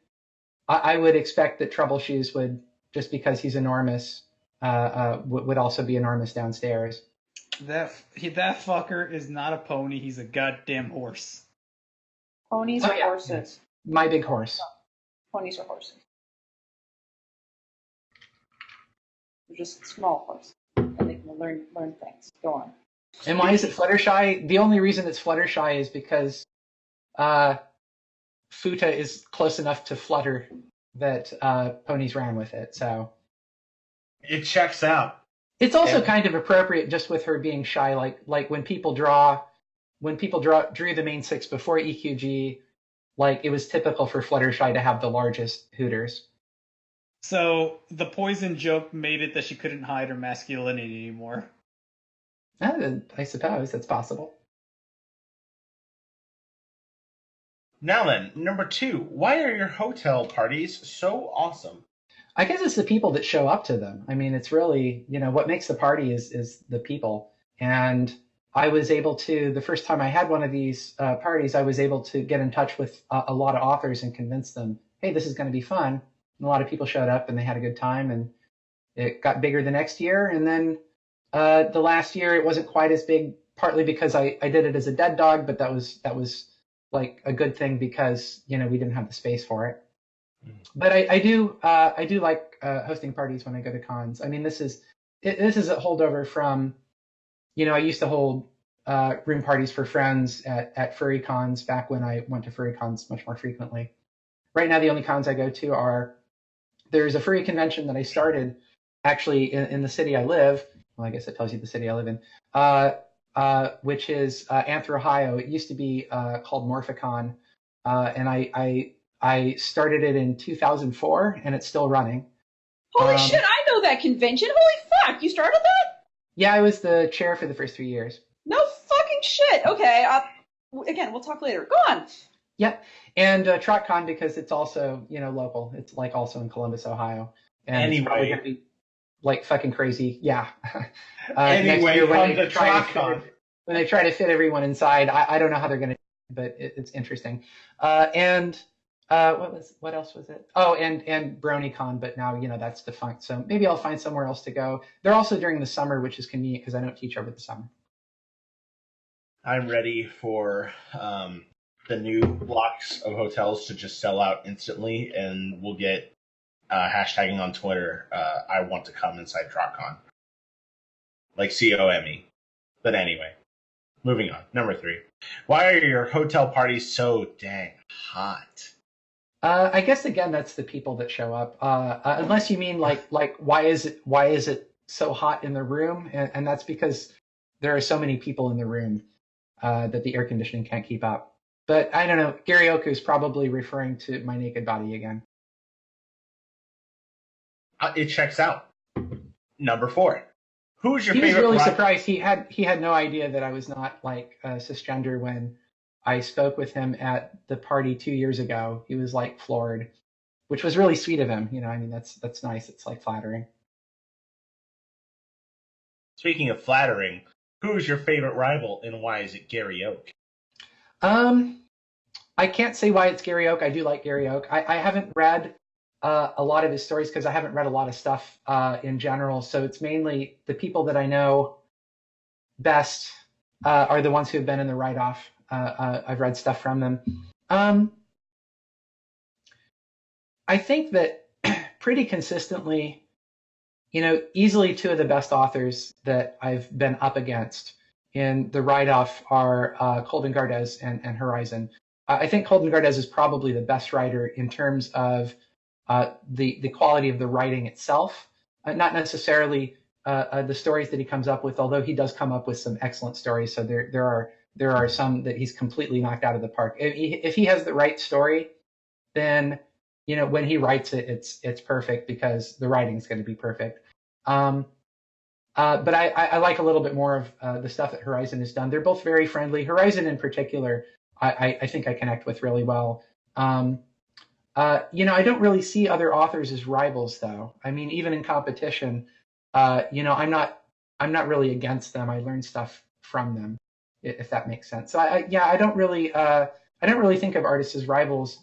I would expect that Troubleshoes would, just because he's enormous, would also be enormous downstairs. That fucker is not a pony. He's a goddamn horse. Ponies Oh, or yeah. horses? My big horse. Ponies or horses? They're just small horses, and they can learn things. Go on. And why is it Fluttershy? The only reason it's Fluttershy is because Futa is close enough to Flutter that ponies ran with it. So It checks out. it's also kind of appropriate just with her being shy. Like when people drew the main six before EQG, like it was typical for Fluttershy to have the largest hooters. So the poison joke made it that she couldn't hide her masculinity anymore. I suppose that's possible. Now then, number 2. Why are your hotel parties so awesome? I guess it's the people that show up to them. I mean, it's really, what makes the party is the people. And I was able to, the first time I had one of these parties, I was able to get in touch with a lot of authors and convince them, hey, this is going to be fun. And a lot of people showed up and they had a good time, and it got bigger the next year. And then the last year it wasn't quite as big, partly because I did it as a dead dog, but that was like a good thing because, we didn't have the space for it. But I do like hosting parties when I go to cons. I mean, this is a holdover from, I used to hold room parties for friends at furry cons back when I went to furry cons much more frequently. Right now, the only cons I go to there's a furry convention that I started actually in the city I live. Well, I guess it tells you the city I live in, which is Anthro, Ohio. It used to be called Morphicon, and I started it in 2004, and it's still running. Holy shit, I know that convention. Holy fuck, you started that? Yeah, I was the chair for the first 3 years. No fucking shit. Okay, again, we'll talk later. Go on. Yep, and TrotCon because it's also, local. It's like also in Columbus, Ohio. And it's probably gonna be like fucking crazy. Yeah. Anyway, come to TrotCon. When they try to fit everyone inside, I don't know how they're going to, but it's interesting. And what else was it? Oh, and BronyCon, but now, that's defunct. So maybe I'll find somewhere else to go. They're also during the summer, which is convenient because I don't teach over the summer. I'm ready for the new blocks of hotels to just sell out instantly, and we'll get hashtagging on Twitter, I want to come inside TrotCon. Like COME. But anyway, moving on. Number 3. Why are your hotel parties so dang hot? I guess again that's the people that show up. Unless you mean like why is it so hot in the room? And that's because there are so many people in the room that the air conditioning can't keep up. But I don't know. Gary Oku is probably referring to my naked body again. It checks out. Number 4. Who's your He was favorite? really surprised. He had no idea that I was not like cisgender when I spoke with him at the party 2 years ago. He was like floored, which was really sweet of him. I mean, that's nice. It's like flattering. Speaking of flattering, who's your favorite rival and why is it Gary Oak? I can't say why it's Gary Oak. I do like Gary Oak. I haven't read a lot of his stories because I haven't read a lot of stuff in general. So it's mainly the people that I know best are the ones who have been in the write-off. I've read stuff from them. I think that pretty consistently, easily 2 of the best authors that I've been up against in the write-off are Colden Gardes and Horizon. I think Colden Gardes is probably the best writer in terms of the quality of the writing itself, not necessarily the stories that he comes up with, although he does come up with some excellent stories. So there are some that he's completely knocked out of the park. If he has the right story, then when he writes it, it's perfect because the writing is going to be perfect. But I like a little bit more of the stuff that Horizon has done. They're both very friendly. Horizon in particular, I think I connect with really well. I don't really see other authors as rivals, though. I mean, even in competition, I'm not really against them. I learn stuff from them, if that makes sense. So I don't really I don't really think of artists as rivals,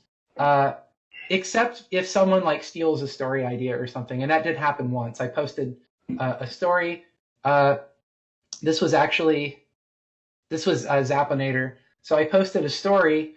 except if someone like steals a story idea or something. And that did happen once. I posted a story. This was Zaponator. So I posted a story.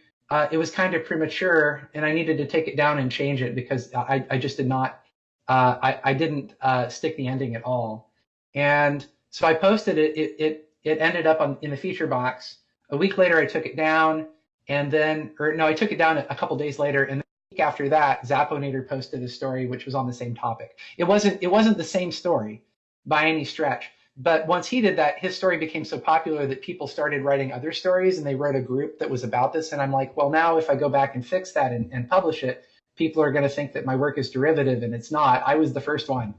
It was kind of premature, and I needed to take it down and change it because I just did not. I didn't stick the ending at all. And so I posted it. It ended up in the feature box. A week later, I took it down, and then, or no, I took it down a couple days later, and the week after that, Zaponator posted a story which was on the same topic. It wasn't the same story by any stretch, but once he did that, his story became so popular that people started writing other stories, and they wrote a group that was about this. And I'm like, well, now if I go back and fix that and publish it, people are going to think that my work is derivative, and it's not. I was the first one.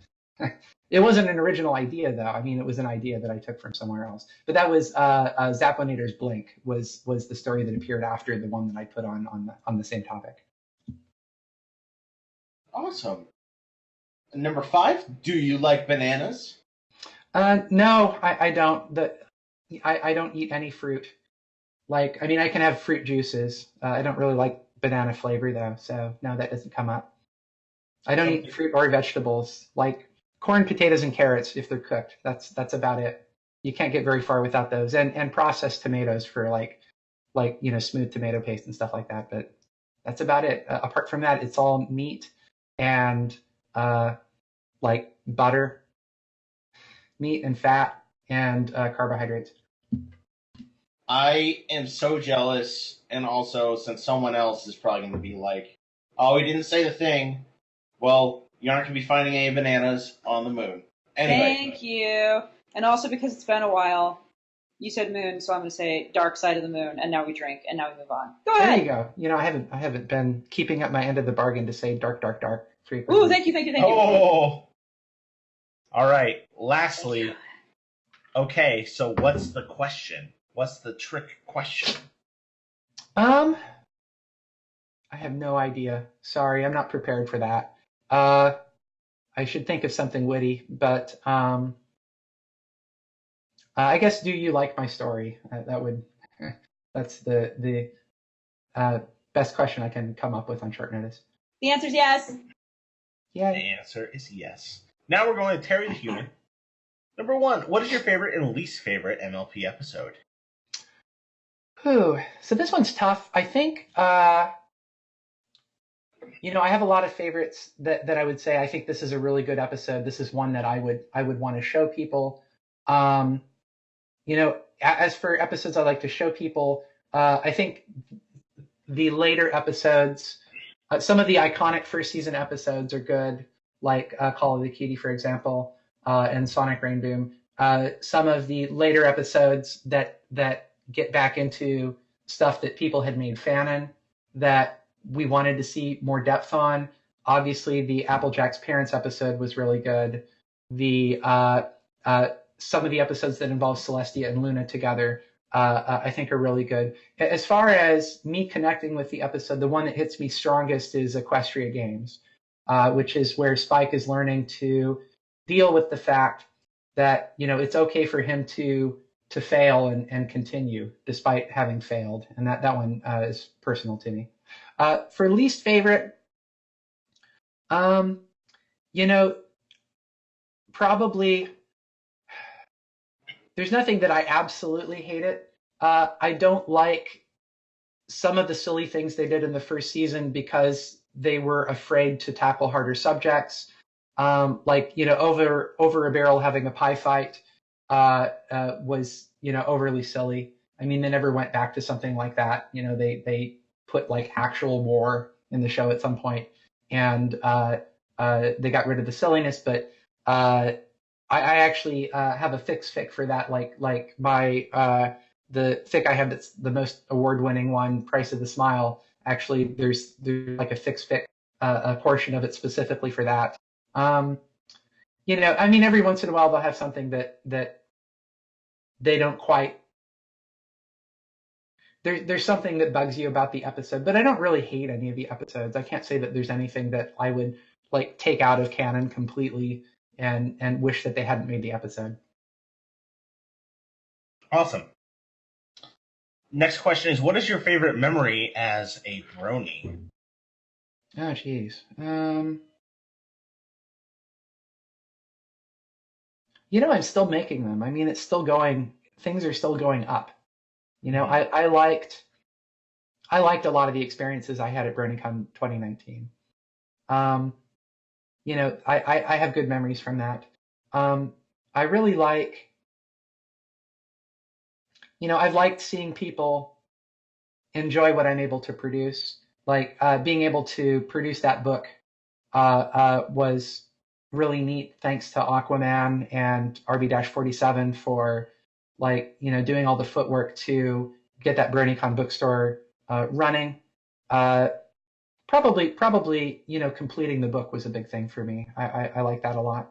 It wasn't an original idea, though. I mean, it was an idea that I took from somewhere else. But that was Zaponator's Blink was the story that appeared after the one that I put on the same topic. Awesome. Number 5, do you like bananas? No, I don't. I don't eat any fruit. Like, I mean, I can have fruit juices. I don't really like banana flavor, though. So, no, that doesn't come up. I don't eat fruit or vegetables. Like corn, potatoes, and carrots if they're cooked. That's about it. You can't get very far without those. And processed tomatoes for like smooth tomato paste and stuff like that. But that's about it. Apart from that, it's all meat and like butter, meat and fat, and carbohydrates. I am so jealous, and also since someone else is probably going to be like, "Oh, he didn't say the thing." Well, you aren't going to be finding any bananas on the moon. Anyway. Thank you. And also because it's been a while, you said moon, so I'm going to say dark side of the moon, and now we drink, and now we move on. Go ahead. There you go. You know, I haven't been keeping up my end of the bargain to say dark frequently. Ooh, thank you. Oh. All right. Lastly, okay, so what's the question? What's the trick question? I have no idea. Sorry, I'm not prepared for that. I should think of something witty, but I guess, do you like my story? That's the best question I can come up with on short notice. The answer is yes. Yeah. The answer is yes. Now we're going to Terry the Human. Number 1, what is your favorite and least favorite MLP episode? Ooh, so this one's tough. I think, I have a lot of favorites that I would say I think this is a really good episode. This is one that I would want to show people. As for episodes I like to show people, I think the later episodes, some of the iconic first season episodes are good, like Call of the Cutie, for example, and Sonic Rain Boom. Some of the later episodes that get back into stuff that people had made fanon that we wanted to see more depth on. Obviously, the Applejack's Parents episode was really good. The some of the episodes that involve Celestia and Luna together, I think are really good. As far as me connecting with the episode, the one that hits me strongest is Equestria Games, which is where Spike is learning to deal with the fact that, it's okay for him to fail and continue despite having failed. And that one is personal to me. For least favorite, probably there's nothing that I absolutely hate it. I don't like some of the silly things they did in the first season because they were afraid to tackle harder subjects. Over a barrel having a pie fight was, overly silly. I mean, they never went back to something like that. They put like actual war in the show at some point, and they got rid of the silliness. But I actually have a fic for that. Like my the fic I have that's the most award-winning one, Price of the Smile. Actually, there's like a fic, a portion of it specifically for that. Every once in a while they'll have something that they don't quite. There's something that bugs you about the episode, but I don't really hate any of the episodes. I can't say that there's anything that I would like take out of canon completely and wish that they hadn't made the episode. Awesome. Next question is, what is your favorite memory as a brony? Oh, geez. I'm still making them. I mean, it's still going. Things are still going up. I liked a lot of the experiences I had at BronyCon 2019. I have good memories from that. I really like, I've liked seeing people enjoy what I'm able to produce. Like being able to produce that book was really neat. Thanks to Aquaman and RB-47 for doing all the footwork to get that BronyCon bookstore running. Probably, completing the book was a big thing for me. I like that a lot.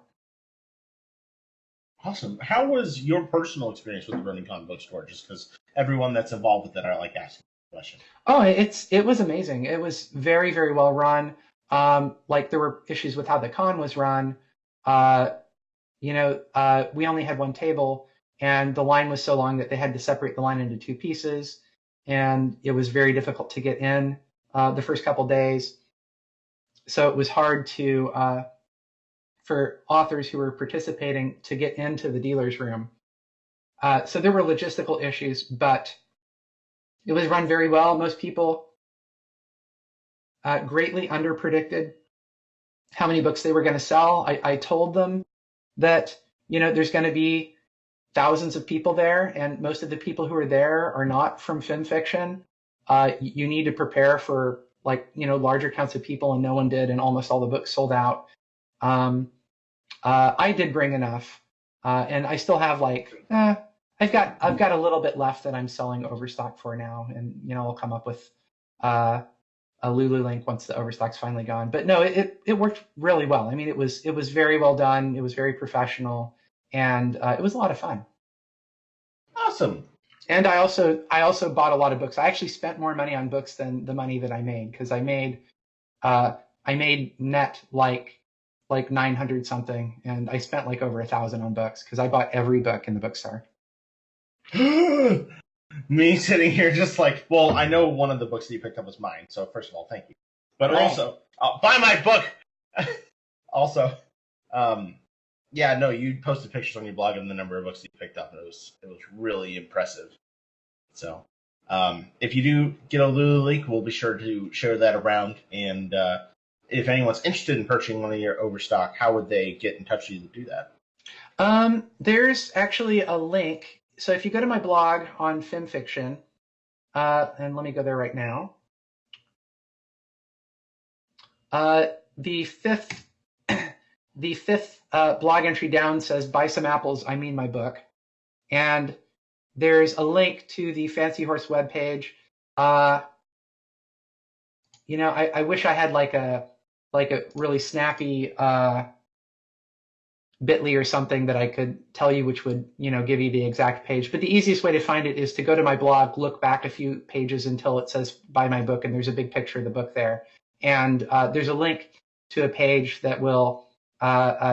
Awesome. How was your personal experience with the BronyCon bookstore? Just because everyone that's involved with it, I like asking the question. Oh, it was amazing. It was very, very well run. There were issues with how the con was run. We only had one table, and the line was so long that they had to separate the line into two pieces, and it was very difficult to get in the first couple days. So it was hard for authors who were participating to get into the dealer's room. So there were logistical issues, but it was run very well. Most people greatly underpredicted how many books they were going to sell. I told them that, there's going to be thousands of people there, and most of the people who are there are not from film fiction. You need to prepare for larger counts of people, and no one did, and almost all the books sold out. I did bring enough, and I still have I've got a little bit left that I'm selling overstock for now, and I'll come up with a Lulu link once the overstock's finally gone. But no, it worked really well. I mean, it was very well done. It was very professional, and it was a lot of fun. Awesome. And I also bought a lot of books. I actually spent more money on books than the money that I made, because I made net like 900 something, and I spent over 1,000 on books because I bought every book in the bookstore. Me sitting here just well, I know one of the books that you picked up was mine, so first of all, thank you. But also, buy my book! Also, yeah, no, you posted pictures on your blog of the number of books that you picked up, and it was really impressive. So, if you do get a Lulu link, we'll be sure to share that around, and if anyone's interested in purchasing one of your overstock, how would they get in touch with you to do that? There's actually a link. So if you go to my blog on film fiction, and let me go there right now. The fifth blog entry down says, "Buy some apples, I mean my book." And there's a link to the Fancy Horse webpage. I wish I had a really snappy bit.ly or something that I could tell you, which would, give you the exact page. But the easiest way to find it is to go to my blog, look back a few pages until it says buy my book, and there's a big picture of the book there. And there's a link to a page that will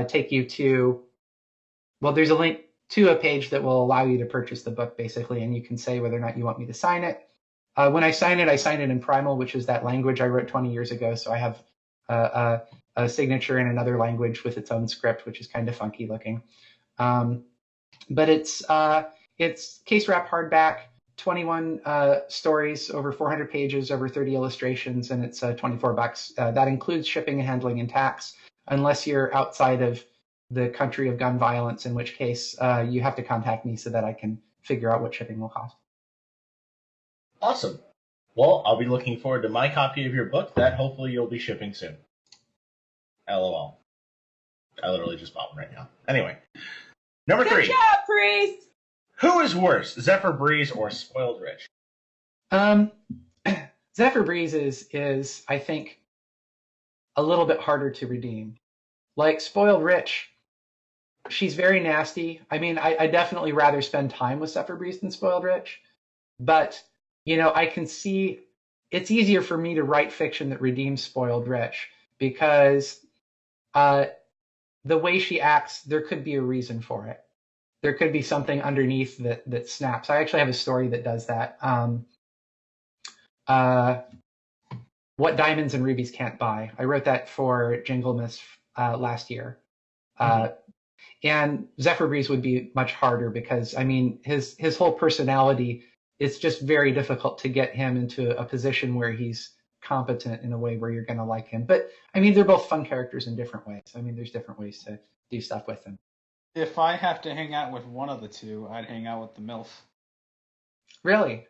take you to, there's a link to a page that will allow you to purchase the book, basically, and you can say whether or not you want me to sign it. When I sign it in Primal, which is that language I wrote 20 years ago, so I have a signature in another language with its own script, which is kind of funky looking. But it's case wrap hardback, 21 stories, over 400 pages, over 30 illustrations, and it's $24. That includes shipping and handling and tax, unless you're outside of the country of gun violence, in which case you have to contact me so that I can figure out what shipping will cost. Awesome. Well, I'll be looking forward to my copy of your book that hopefully you'll be shipping soon. LOL. I literally just bought one right now. Anyway, number 3. Good job, Priest! Who is worse, Zephyr Breeze or Spoiled Rich? Zephyr Breeze is, I think, a little bit harder to redeem. Like Spoiled Rich, she's very nasty. I mean, I definitely rather spend time with Zephyr Breeze than Spoiled Rich. But, I can see it's easier for me to write fiction that redeems Spoiled Rich, because the way she acts, there could be a reason for it. there could be something underneath that snaps. I actually have a story that does that. What Diamonds and Rubies Can't Buy. I wrote that for Jinglemas last year. And Zephyr Breeze would be much harder because, I mean, his whole personality, it's just very difficult to get him into a position where he's competent in a way where you're going to like him. But, I mean, they're both fun characters in different ways. I mean, there's different ways to do stuff with them. If I have to hang out with one of the two, I'd hang out with the MILF. Really?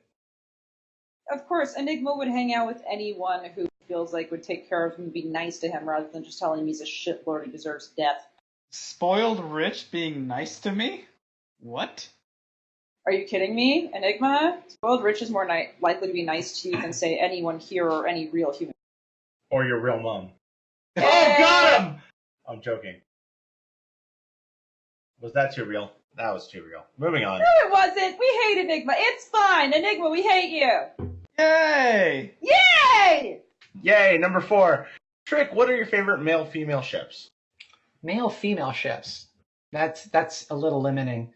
Of course, Enigma would hang out with anyone who feels like would take care of him and be nice to him rather than just telling him he's a shitlord who deserves death. Spoiled rich being nice to me? What? Are you kidding me? Enigma? Spoiled rich is more likely to be nice to you than, say, anyone here or any real human. Or your real mom. Hey! Oh, got him! I'm joking. Was that too real? That was too real. Moving on. No, it wasn't. We hate Enigma. It's fine. Enigma, we hate you. Yay! Yay! Yay, number 4. Trick, what are your favorite male-female ships? Male-female ships. That's a little limiting.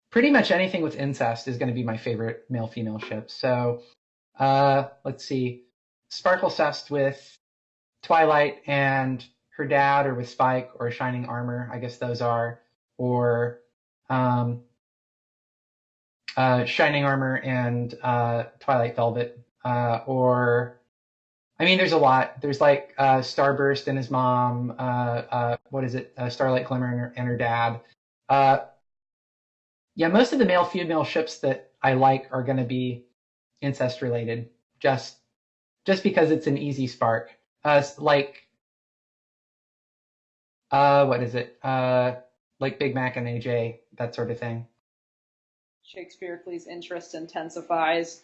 Pretty much anything with incest is going to be my favorite male-female ship. So, let's see. Sparklecest with Twilight and her dad, or with Spike, or Shining Armor. I guess those are. Or Shining Armor and Twilight Velvet. Or, I mean, there's a lot. There's like Starburst and his mom. What is it? Starlight Glimmer and her dad. Yeah, most of the male-female ships that I like are going to be incest related, just because it's an easy spark. Like, what is it? Like Big Mac and AJ, that sort of thing. Shakespeare's interest intensifies.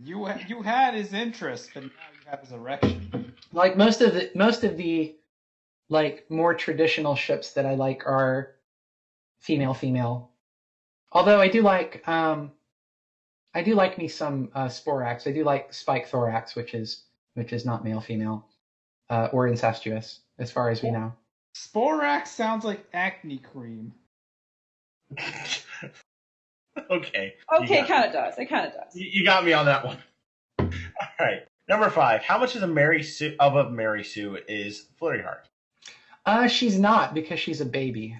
You had his interest, but now you have his erection. Like most of the like more traditional ships that I like are female. Although I do like me some Sporax. I do like Spike Thorax, which is not male-female or incestuous as far as we know. Sporax sounds like acne cream. Okay. Okay, it kind of does. You got me on that one. All right. Number 5. How much of a Mary Sue is Flurry Heart? She's not, because she's a baby.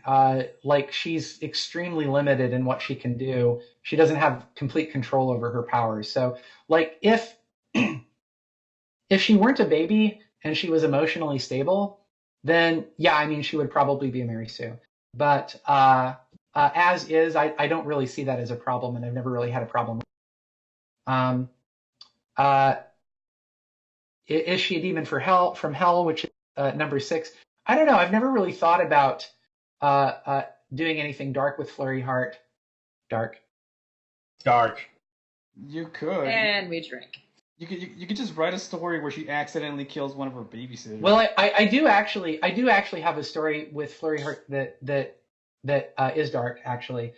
Like, she's extremely limited in what she can do. She doesn't have complete control over her powers. So, like, if she weren't a baby and she was emotionally stable, then yeah, I mean, she would probably be a Mary Sue. But as is, I don't really see that as a problem, and I've never really had a problem. Is she a demon from hell, which is number 6? I don't know. I've never really thought about doing anything dark with Flurry Heart. Dark. You could. And we drink. You could just write a story where she accidentally kills one of her babysitters. Well, I do actually have a story with Flurry Heart that is dark, actually,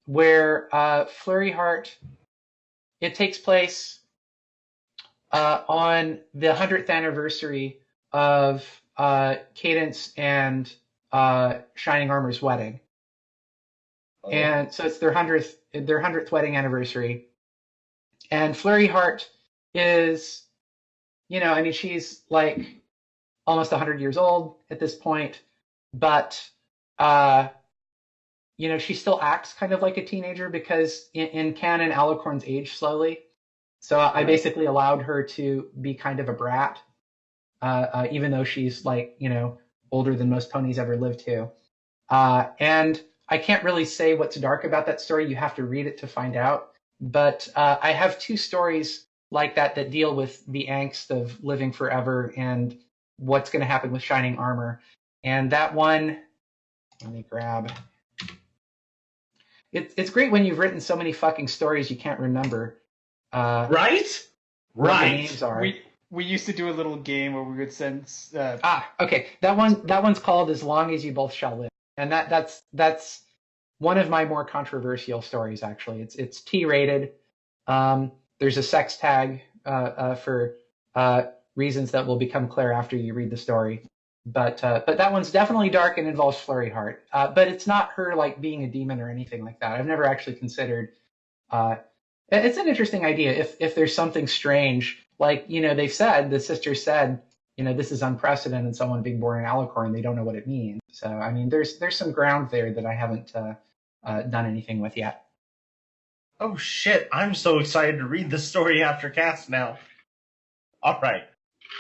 where Flurry Heart, it takes place on the 100th anniversary of Cadence and Shining Armor's wedding. And so it's their 100th wedding anniversary. And Flurry Heart is, I mean, she's like almost 100 years old at this point, but she still acts kind of like a teenager because in canon, Alicorn's aged slowly. So I basically allowed her to be kind of a brat, even though she's like, older than most ponies ever lived to. And I can't really say what's dark about that story. You have to read it to find out. But I have 2 stories like that deal with the angst of living forever and what's going to happen with Shining Armor. And that one, let me grab. It's great when you've written so many fucking stories you can't remember. Right? What the names are. We used to do a little game where we would send. Okay. That one's called As Long as You Both Shall Live, and that's one of my more controversial stories. Actually, it's T-rated. There's a sex tag for reasons that will become clear after you read the story. But that one's definitely dark and involves Flurry Heart. But it's not her like being a demon or anything like that. I've never actually considered. Uh, it's an interesting idea. If there's something strange, like the sisters said, this is unprecedented. Someone being born in Alicorn, they don't know what it means. So I mean, there's some ground there that I haven't done anything with yet. Oh shit! I'm so excited to read the story after cast now. All right.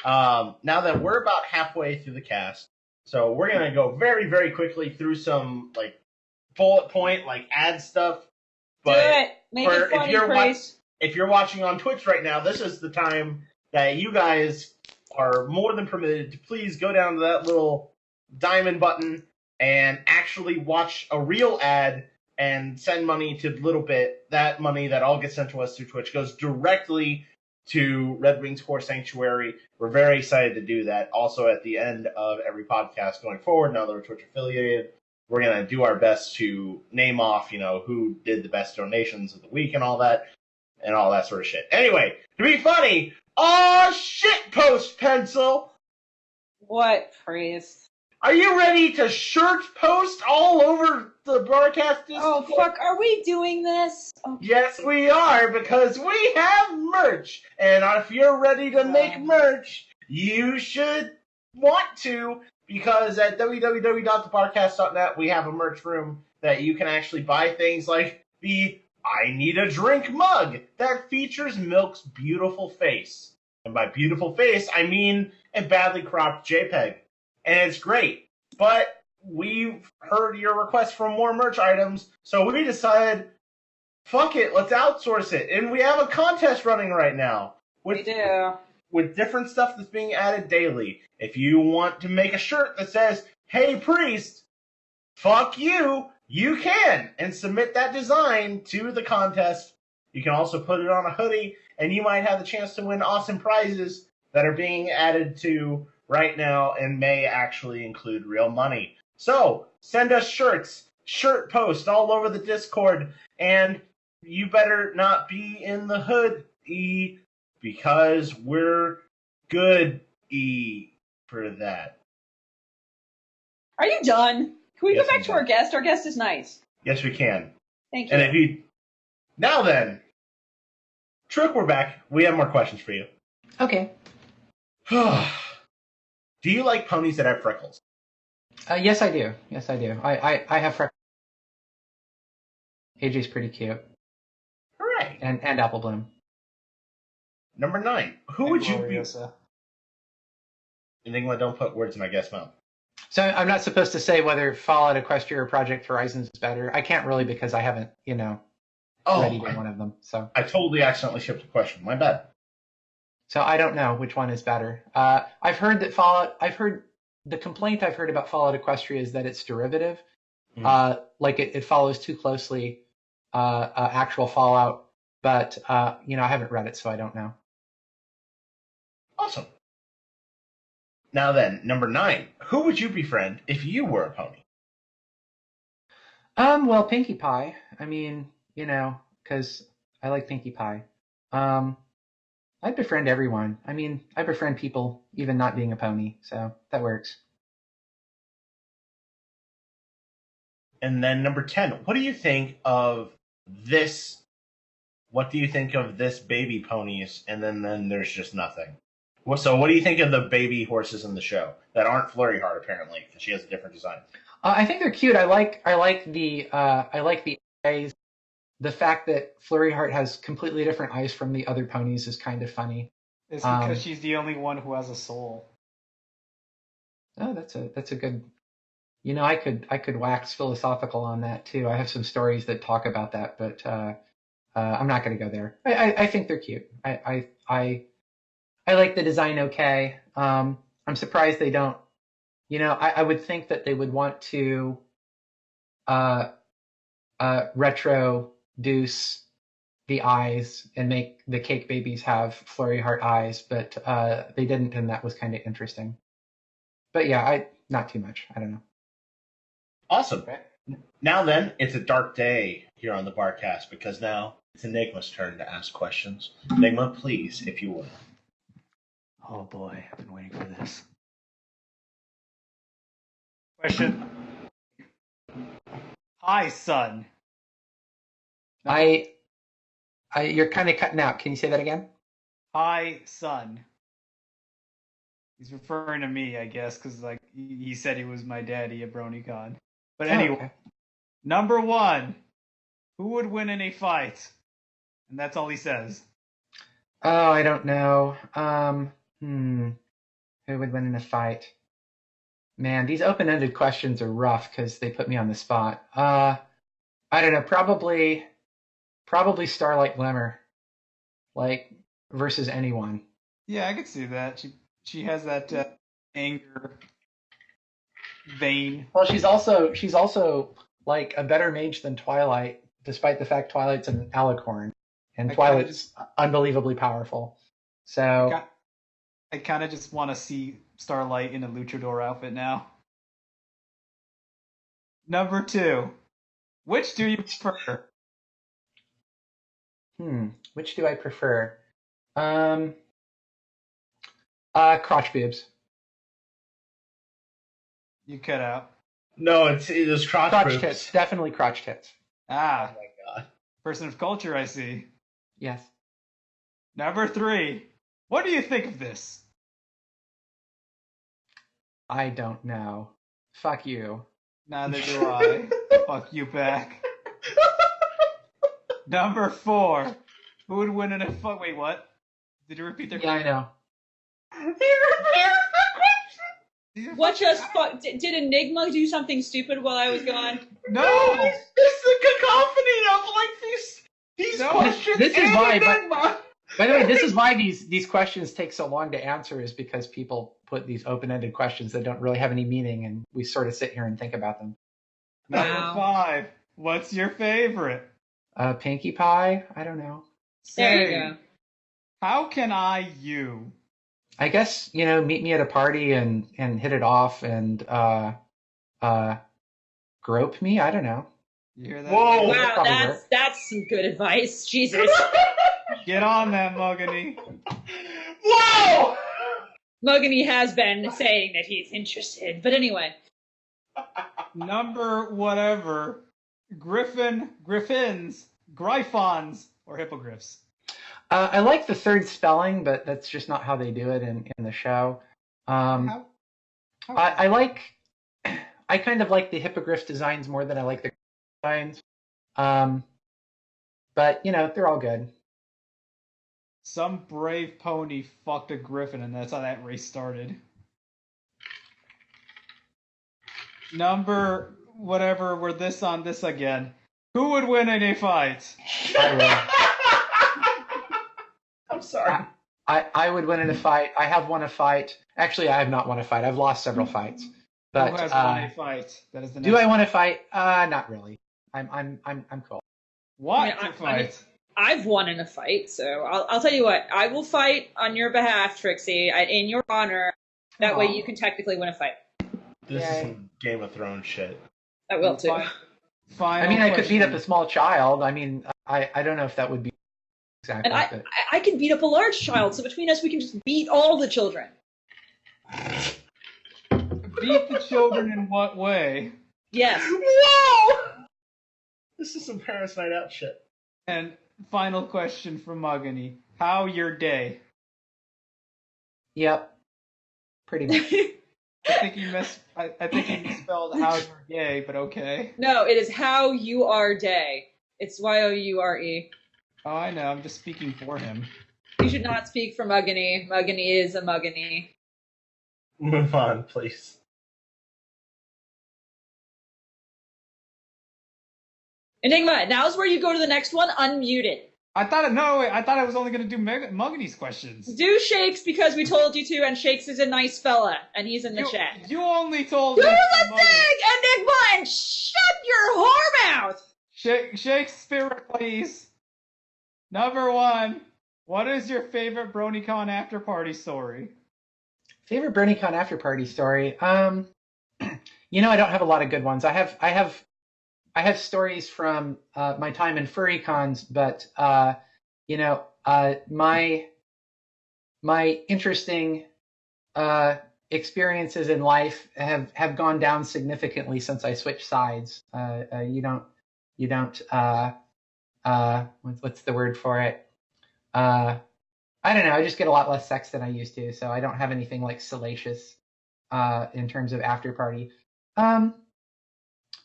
Now that we're about halfway through the cast, so we're gonna go very, very quickly through some like bullet point, like ad stuff. But do it. Make it funny, Grace. If you're watching on Twitch right now, this is the time that you guys are more than permitted to please go down to that little diamond button and actually watch a real ad and send money to Little Bit. That money that all gets sent to us through Twitch goes directly to Red Wings Core Sanctuary. We're very excited to do that. Also, at the end of every podcast going forward, now that we're Twitch affiliated, we're going to do our best to name off, who did the best donations of the week and all that sort of shit. Anyway, to be funny, shit post pencil! What, Priest? Are you ready to shirt post all over the Barcast Discord? Oh, fuck, are we doing this? Okay. Yes, we are, because we have merch. And if you're ready to make merch, you should want to, because at www.thebarcast.net, we have a merch room that you can actually buy things like the I Need a Drink mug that features Milk's beautiful face. And by beautiful face, I mean a badly cropped JPEG. And it's great. But we've heard your request for more merch items, so we decided, fuck it, let's outsource it. And we have a contest running right now. We do. With different stuff that's being added daily. If you want to make a shirt that says, "Hey Priest, fuck you," you can, and submit that design to the contest. You can also put it on a hoodie, and you might have the chance to win awesome prizes that are being added to right now and may actually include real money. So, send us shirts, shirt post all over the Discord, and you better not be in the hood, because we're good, for that. Are you done? Can we Yes, go back I'm to our guest? Our guest is nice. Yes, we can. Thank you. And now then, Trook, we're back. We have more questions for you. Okay. Do you like ponies that have freckles? Yes, I do. Yes, I do. I have freckles. AJ's pretty cute. Hooray. And Apple Bloom. Number 9. Who would you be? Gloriosa. Enigma, don't put words in my guest mouth. So I'm not supposed to say whether Fallout, Equestria, or Project Horizon is better. I can't really because I haven't, ready to one of them. So I totally accidentally shipped a question. My bad. So I don't know which one is better. I've heard that the complaint I've heard about Fallout Equestria is that it's derivative. Like it follows too closely actual Fallout, but I haven't read it, so I don't know. Awesome. Now then, number 9. Who would you befriend if you were a pony? Well, Pinkie Pie. I mean, because I like Pinkie Pie. I'd befriend everyone. I mean, I befriend people even not being a pony, so that works. And then number 10. What do you think of this? What do you think of this baby ponies? And then there's just nothing. So what do you think of the baby horses in the show that aren't Flurry Heart apparently, because she has a different design? I think they're cute. I like the eyes. The fact that Flurry Heart has completely different eyes from the other ponies is kind of funny. It's because she's the only one who has a soul. Oh, that's a good. I could wax philosophical on that too. I have some stories that talk about that, but I'm not going to go there. I think they're cute. I like the design okay. I'm surprised they don't. I would think that they would want to retroduce the eyes and make the cake babies have Flurry Heart eyes, but they didn't, and that was kind of interesting. But yeah, not too much. I don't know. Awesome. Okay. Now then, it's a dark day here on the Barcast because now it's Enigma's turn to ask questions. Enigma, please, if you would. Oh boy, I've been waiting for this. Question. Hi, son. You're kind of cutting out. Can you say that again? Hi, son. He's referring to me, I guess, because like he said he was my daddy at BronyCon. But anyway, okay. number 1, who would win in a fight? And that's all he says. Oh, I don't know. Who would win in a fight? Man, these open-ended questions are rough because they put me on the spot. I don't know. Probably Starlight Glimmer, like versus anyone. Yeah, I could see that. She has that anger vein. Well, she's also like a better mage than Twilight, despite the fact Twilight's an alicorn, and Twilight's unbelievably powerful. So I kind of just want to see Starlight in a luchador outfit now. Number 2, which do you prefer? Which do I prefer? Crotch boobs. You cut out. No, it is crotch boobs. Tits. Definitely crotch tits. Ah, Oh my god. person of culture, I see. Yes. Number 3, what do you think of this? I don't know. Fuck you. Neither do I. Fuck you back. Number 4, who would win in a fight? Wait, what? Did you repeat their Yeah, I know. What did Enigma do something stupid while I was gone? No! It's the cacophony of like these No, questions. this is and why, Enigma. By the way, this is why these questions take so long to answer, is because people put these open-ended questions that don't really have any meaning, and we sort of sit here and think about them. Number Wow. 5, what's your favorite? Pinkie Pie? I don't know. There you Say, go. how can you? I guess, meet me at a party and hit it off and grope me. I don't know. You hear that? Whoa. That'd Wow, probably work. that's some good advice. Jesus. Get on that, Mugany. Whoa! Mugany has been saying that he's interested. But anyway. Number whatever. Griffins, Gryphons, or Hippogriffs? I like the third spelling, but that's just not how they do it in the show. How? I kind of like the hippogriff designs more than I like the designs. But they're all good. Some brave pony fucked a griffin, and that's how that race started. Number whatever, we're this on this again. Who would win in a fight? I'm sorry. I would win in a fight. I have won a fight. Actually, I have not won a fight. I've lost several fights. But Who has won a fight? That is the next. do I want to fight? Not really. I'm cool. What I mean, to fight? I've won in a fight, so I'll tell you what. I will fight on your behalf, Trixie, in your honor. That way you can technically win a fight. This is Yay. some Game of Thrones shit. I will too. Final I mean, I could beat up a question. small child. I mean, I don't know if that would be exactly. And but I can beat up a large child, so between us we can just beat all the children. Beat the children in what way? Yes. Whoa! This is some Paris Night Out shit. And final question from Mugany. How your day? Yep. Pretty much. I think he misspelled how you're gay, but okay. No, it is how you are day. It's Youre. Oh, I know. I'm just speaking for him. You should not speak for Mugany. Mugany is a Mugany. Move on, please. Enigma, now's where you go to the next one unmuted. I thought I was only going to do Mugany's questions. Do Shakes because we told you to, and Shakes is a nice fella, and he's in the chat. You only told Do me. the thing, Enigma, and shut your whore mouth! Shakespeare, please. Number 1. What is your favorite BronyCon after party story? Favorite BronyCon after party story? I don't have a lot of good ones. I have stories from my time in furry cons, but my interesting experiences in life have gone down significantly since I switched sides. You don't what's the word for it? I don't know. I just get a lot less sex than I used to, so I don't have anything like salacious in terms of after party. I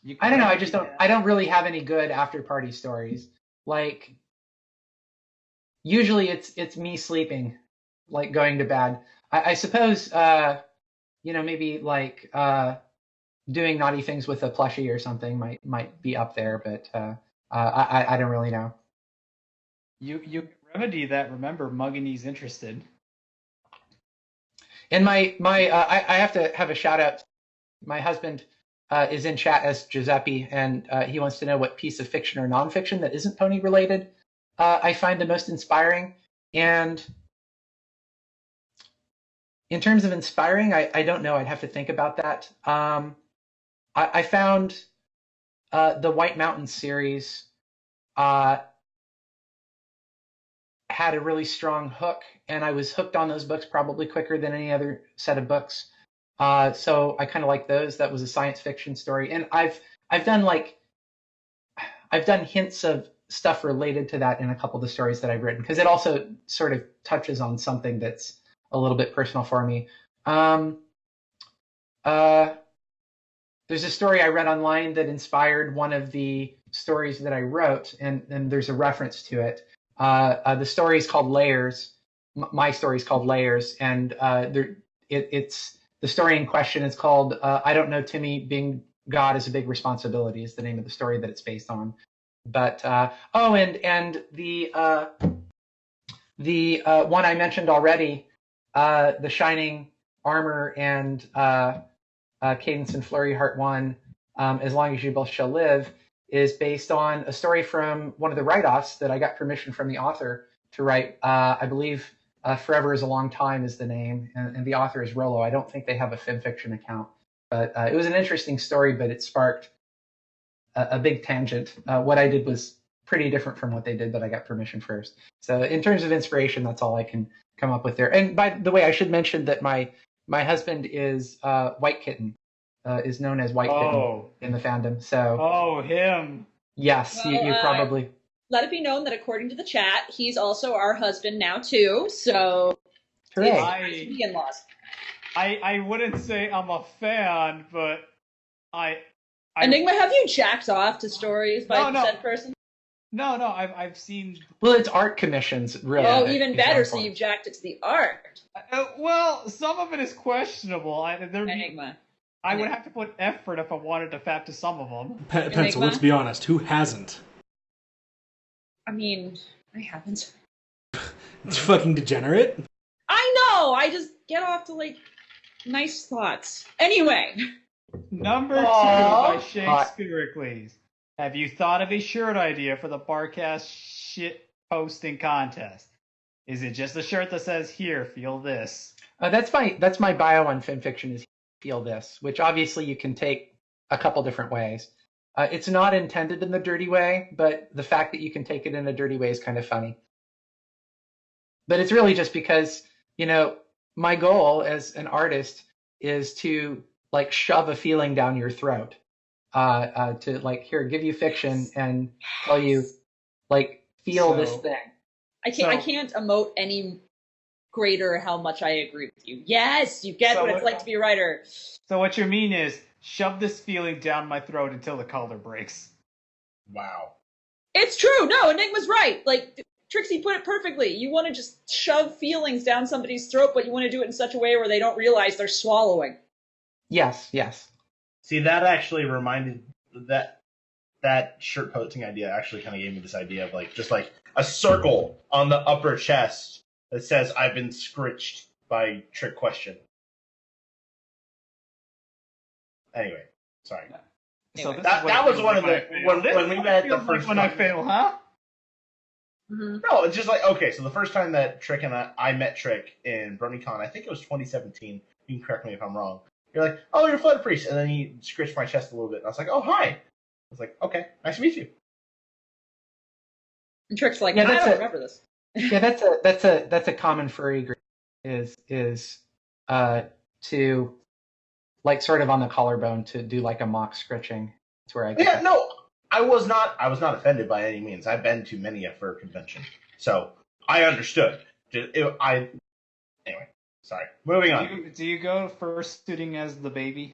don't know. I just don't. I don't really have any good after party stories. Like usually it's me sleeping, like going to bed. I suppose maybe like doing naughty things with a plushie or something might be up there, but I don't really know. You remedy that. Remember, Mugginy's interested. And I have to have a shout out. My husband is in chat as Giuseppe, and he wants to know what piece of fiction or nonfiction that isn't pony related I find the most inspiring. And in terms of inspiring, I don't know. I'd have to think about that. I found the White Mountains series had a really strong hook, and I was hooked on those books probably quicker than any other set of books. So I kind of like those. That was a science fiction story, and I've done hints of stuff related to that in a couple of the stories that I've written, because it also sort of touches on something that's a little bit personal for me. There's a story I read online that inspired one of the stories that I wrote, and there's a reference to it. The story is called Layers. My story is called Layers, and it's the story in question is called I Don't Know, Timmy, Being God is a Big Responsibility is the name of the story that it's based on. But and the one I mentioned already, the Shining Armor and Cadence and Flurry Heart 1, As Long as You Both Shall Live, is based on a story from one of the write-offs that I got permission from the author to write. I believe Forever is a Long Time is the name, and the author is Rollo. I don't think they have a FibFiction account, but it was an interesting story, but it sparked a big tangent. What I did was pretty different from what they did, but I got permission first. So in terms of inspiration, that's all I can come up with there. And by the way, I should mention that my husband is White Kitten, is known as White Kitten in the fandom. So him. Yes, well, you probably. Let it be known that according to the chat, he's also our husband now too. So in-laws. I wouldn't say I'm a fan, but Enigma, have you jacked off to stories by said person? No, I've seen. Well, it's art commissions, really. Oh, even better. So you've jacked it to the art. Well, some of it is questionable. Enigma. I would have to put effort if I wanted to fap to some of them. Pencil, let's be honest. Who hasn't? I mean, I haven't. It's fucking degenerate. I know. I just get off to nice thoughts. Anyway. Number 2 by Shakespeare. Have you thought of a shirt idea for the Barcast shit posting contest? Is it just a shirt that says, "Here, feel this"? That's my bio on FinFiction is "Feel this," which obviously you can take a couple different ways. It's not intended in the dirty way, but the fact that you can take it in a dirty way is kind of funny. But it's really just because, my goal as an artist is to shove a feeling down your throat. To here, give you fiction and tell you, feel this thing. I can't emote any greater how much I agree with you. Yes, you get what it's like to be a writer. So what you mean is, shove this feeling down my throat until the color breaks. Wow. It's true. No, Enigma's right. Trixie put it perfectly. You want to just shove feelings down somebody's throat, but you want to do it in such a way where they don't realize they're swallowing. Yes. See, that actually reminded that shirt posting idea actually kind of gave me this idea of just a circle on the upper chest that says "I've been scritched by trick question." Anyway, sorry. So that was one of the when we met the first when time. I fail, huh? Mm-hmm. No, it's just okay. So the first time that Trick and I met Trick in BronyCon, I think it was 2017. You can correct me if I'm wrong. You're like, "Oh, you're Flood Priest," and then he scratched my chest a little bit. And I was like, "Oh, hi." I was like, "Okay, nice to meet you." And Trick's like, I don't remember this. Yeah, that's a common furry group. Is to like sort of on the collarbone to do like a mock scritching. That's where I get Yeah, no, I was not offended by any means. I've been to many a fur convention, so I understood. Anyway, sorry. Moving on. Do you go first suiting as the baby?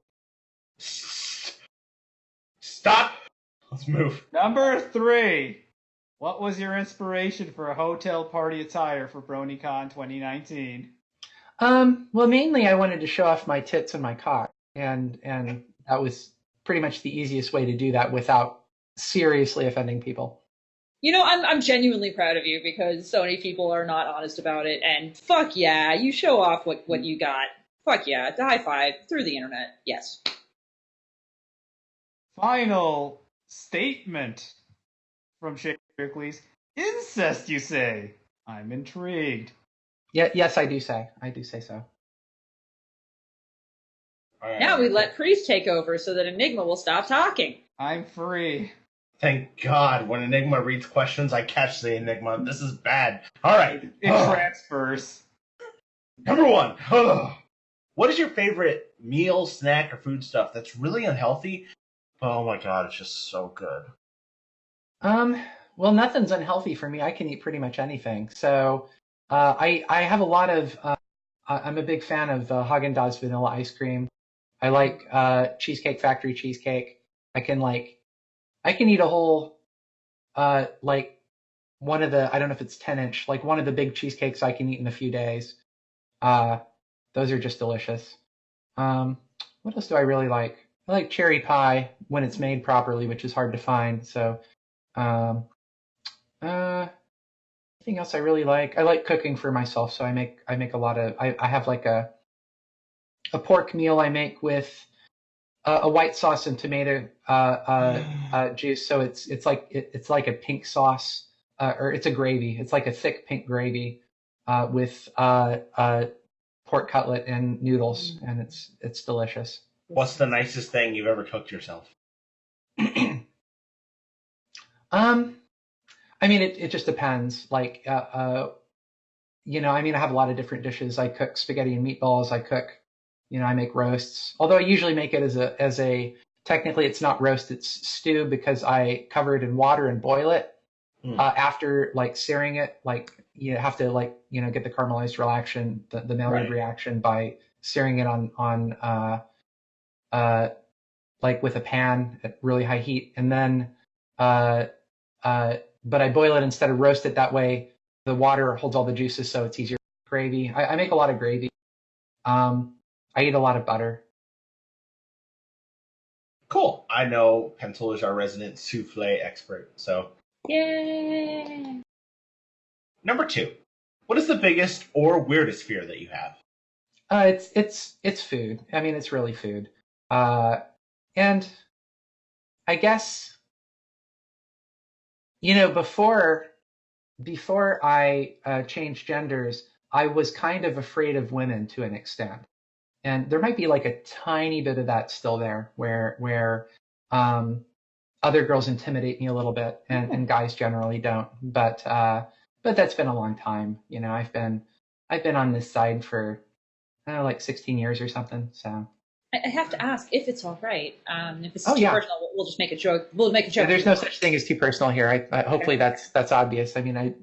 Stop. Let's move. Number 3. What was your inspiration for a hotel party attire for BronyCon 2019? Well, mainly I wanted to show off my tits and my cock, and that was pretty much the easiest way to do that without seriously offending people. You know, I'm genuinely proud of you because so many people are not honest about it, and fuck yeah, you show off what you got. Fuck yeah, high five through the internet. Yes. Final statement from Shirkley's. Incest, you say? I'm intrigued. Yeah, yes, I do say so. Now we let Priest take over so that Enigma will stop talking. I'm free. Thank God. When Enigma reads questions, I catch the Enigma. This is bad. All right. It transfers. Number 1. What is your favorite meal, snack, or food stuff that's really unhealthy? Oh my God, it's just so good. Well, nothing's unhealthy for me. I can eat pretty much anything. So, I have a lot of. I'm a big fan of Haagen-Dazs vanilla ice cream. I like Cheesecake Factory cheesecake. I can eat a whole like one of the, I don't know if it's 10-inch, like one of the big cheesecakes I can eat in a few days. Those are just delicious. What else do I really like? I like cherry pie when it's made properly, which is hard to find. So, anything else I really like? I like cooking for myself, so I make a lot of. I have like a pork meal I make with a white sauce and tomato juice. So it's like a pink sauce, or it's a gravy. It's like a thick pink gravy with pork cutlet and noodles, and it's delicious. What's the nicest thing you've ever cooked yourself? I mean, it just depends. Like, I have a lot of different dishes. I cook spaghetti and meatballs. I make roasts. Although I usually make it as a technically it's not roast, it's stew because I cover it in water and boil it. After like searing it, like you have to get the caramelized reaction, the Maillard reaction by searing it on like with a pan at really high heat, and then but I boil it instead of roast it. That way, the water holds all the juices, so it's easier. Gravy. I make a lot of gravy. I eat a lot of butter. Cool. I know Pencil is our resident souffle expert. So. Yay! Number 2. What is the biggest or weirdest fear that you have? It's food. I mean, it's really food. And I guess. Before I changed genders, I was kind of afraid of women to an extent. And there might be like a tiny bit of that still there where other girls intimidate me a little bit and guys generally don't. But that's been a long time. I've been on this side for, I don't know, like 16 years or something. So. I have to ask if it's all right. If it's too personal, we'll just make a joke. We'll make a joke. There's no such thing as too personal here. Hopefully that's obvious. I mean, I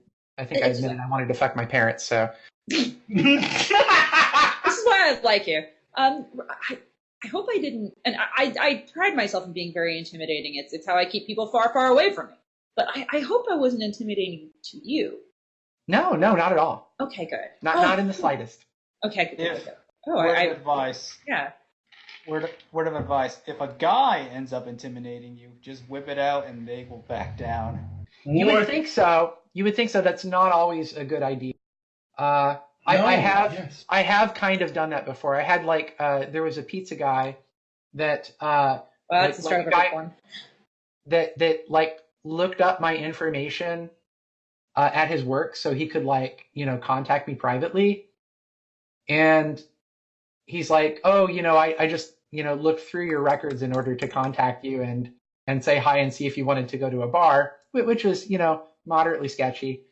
think I admitted I wanted to fuck my parents. So this is why I like you. I hope I didn't, and I pride myself in being very intimidating. It's how I keep people far, far away from me. But I hope I wasn't intimidating to you. No, not at all. Okay, good. Not in the slightest. Okay, good. Word of advice. Yeah. Word of advice. If a guy ends up intimidating you, just whip it out and they will back down. You would think so. That's not always a good idea. I have kind of done that before. I had there was a pizza guy that that's the start of a good one. That looked up my information at his work so he could contact me privately. And he's like, oh, I just, looked through your records in order to contact you and say hi and see if you wanted to go to a bar, which was, moderately sketchy.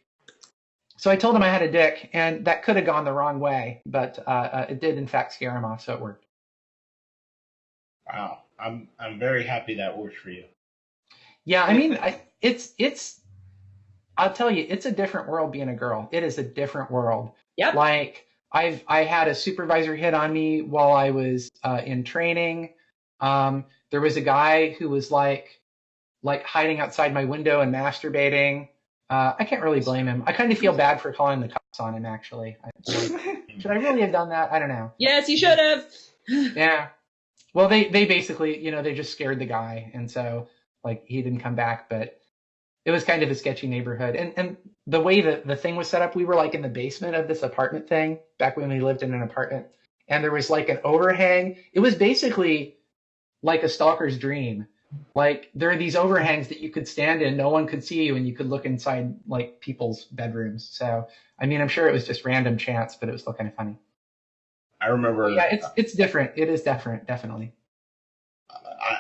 So I told him I had a dick, and that could have gone the wrong way, but it did in fact scare him off, so it worked. Wow, I'm very happy that worked for you. Yeah, I mean, it's. I'll tell you, it's a different world being a girl. It is a different world. Yep. Like I had a supervisor hit on me while I was in training. There was a guy who was like hiding outside my window and masturbating. I can't really blame him. I kind of feel bad for calling the cops on him, actually. Should I really have done that? I don't know. Yes, you should have. Yeah. Well, they basically, they just scared the guy, and so like he didn't come back. But it was kind of a sketchy neighborhood, and the way that the thing was set up, we were like in the basement of this apartment thing back when we lived in an apartment, and there was like an overhang. It was basically like a stalker's dream. Like there are these overhangs that you could stand in, no one could see you, and you could look inside like people's bedrooms. So I mean, I'm sure it was just random chance, but it was still kind of funny. I remember. Yeah, it's different. It is different, definitely.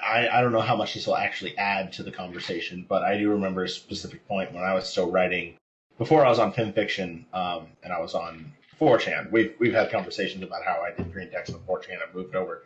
I don't know how much this will actually add to the conversation, but I do remember a specific point when I was still writing, before I was on FinFiction, and I was on 4chan. We've had conversations about how I did green text on 4chan. I moved over.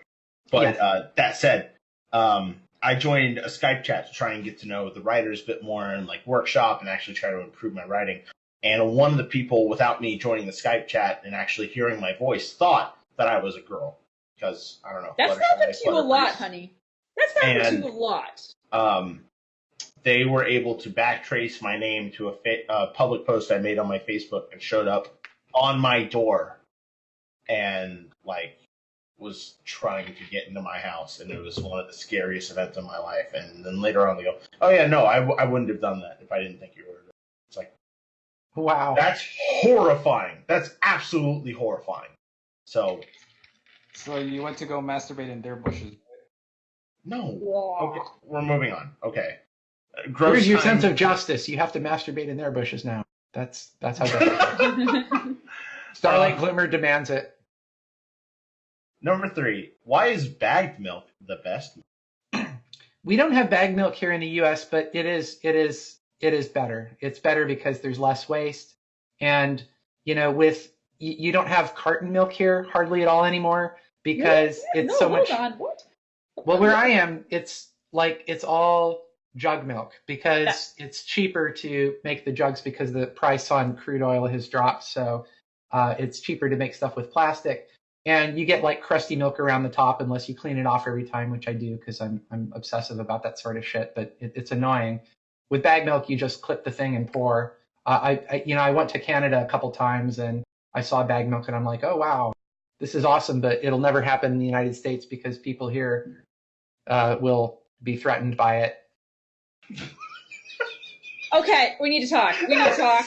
But that said, I joined a Skype chat to try and get to know the writers a bit more and like workshop and actually try to improve my writing. And one of the people, without me joining the Skype chat and actually hearing my voice, thought that I was a girl. Because, I don't know. That's happened to you a lot, honey. That's happened to you a lot. They were able to backtrace my name to a public post I made on my Facebook and showed up on my door and, like, was trying to get into my house. And it was one of the scariest events of my life. And then later on they go, oh, yeah, no, I wouldn't have done that if I didn't think you were. It's like, wow. That's horrifying. That's absolutely horrifying. So you went to go masturbate in their bushes. No. Wow. Okay, we're moving on. Okay. Where's your sense of justice? You have to masturbate in their bushes now. That's how that Starlight Glimmer demands it. Number 3. Why is bagged milk the best? We don't have bagged milk here in the U.S., but it is better. It's better because there's less waste, and you don't have carton milk here hardly at all anymore because it's so much. Hold on. What? Well, where I am, it's all jug milk because it's cheaper to make the jugs because the price on crude oil has dropped. So it's cheaper to make stuff with plastic. And you get like crusty milk around the top unless you clean it off every time, which I do because I'm obsessive about that sort of shit. But it's annoying. With bag milk, you just clip the thing and pour. I went to Canada a couple times and I saw bag milk and I'm like, oh wow, this is awesome. But it'll never happen in the United States because people here will be threatened by it. Okay, we need to talk. We're going to talk.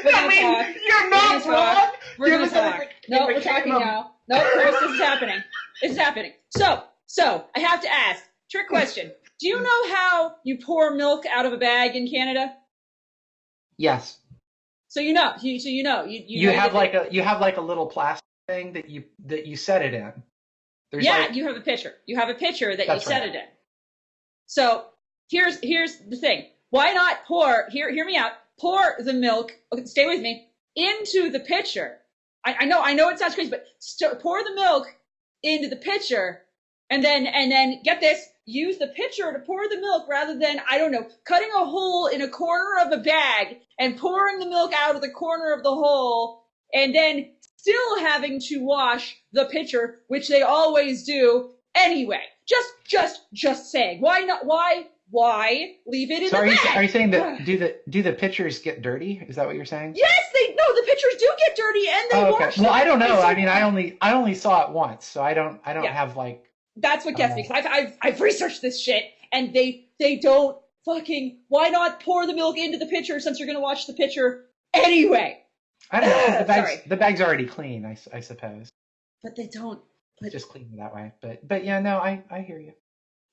You're not wrong. We're going to talk. No, we're talking now. No, Chris, this is happening. This is happening. So, I have to ask, trick question. Do you know how you pour milk out of a bag in Canada? Yes. So you know. You have like a little plastic thing that you set it in. You have a pitcher. You have a pitcher that you set it in. So here's the thing. Why not pour? Hear me out. Pour the milk. Okay, stay with me. Into the pitcher. I know it sounds crazy, but pour the milk into the pitcher, and then get this. Use the pitcher to pour the milk rather than, I don't know, cutting a hole in a corner of a bag and pouring the milk out of the corner of the hole, and then still having to wash the pitcher, which they always do anyway. Just saying. Why not? Why leave it in the bag? Are you saying that do the pitchers get dirty? Is that what you're saying? Yes, the pitchers do get dirty and they wash them. Well, I don't know. I mean, I only saw it once, so I don't have like. That's what gets me, because I've researched this shit, and they don't fucking, why not pour the milk into the pitcher since you're going to wash the pitcher anyway? I don't know. The bag's already clean, I suppose. But they don't. Just clean it that way. But yeah, no, I hear you.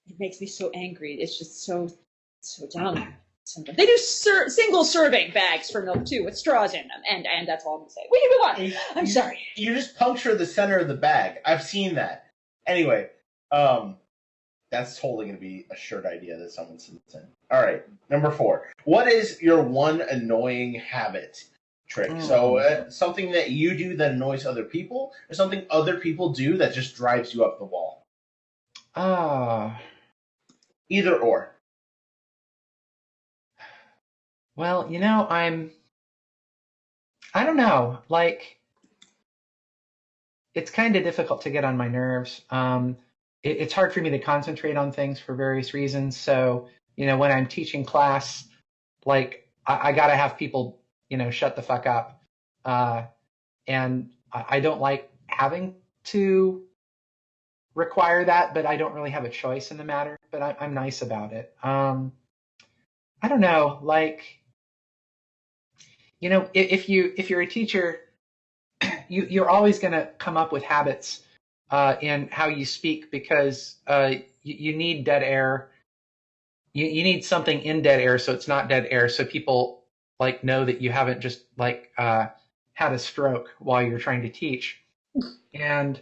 It makes me so angry. It's just so dumb. They do single serving bags for milk too, with straws in them, and that's all I'm going to say. We can move on. I'm sorry. You just puncture the center of the bag. I've seen that. Anyway. That's totally going to be a shirt idea that someone sends in. All right, number 4. What is your one annoying habit? trick. So something that you do that annoys other people, or something other people do that just drives you up the wall. Either or. Well, I don't know. Like, it's kind of difficult to get on my nerves. It's hard for me to concentrate on things for various reasons. So, when I'm teaching class, like, I got to have people, shut the fuck up. And I don't like having to require that, but I don't really have a choice in the matter. But I'm nice about it. I don't know. Like, if you're a teacher, you're always going to come up with habits in how you speak because you need dead air. You need something in dead air so it's not dead air, so people like know that you haven't just like had a stroke while you're trying to teach. And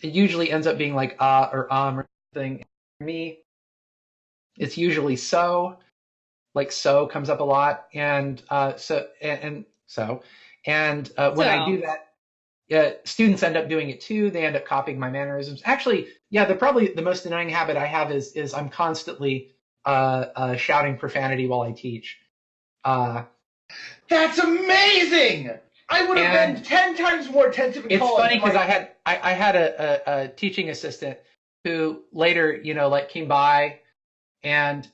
it usually ends up being like or or something. For me, it's usually so. Like so comes up a lot, and so. When I do that, students end up doing it too. They end up copying my mannerisms. Actually, yeah, probably the most annoying habit I have is I'm constantly shouting profanity while I teach. That's amazing! I would have been 10 times more attentive in college. It's funny because I had a teaching assistant who later, like came by and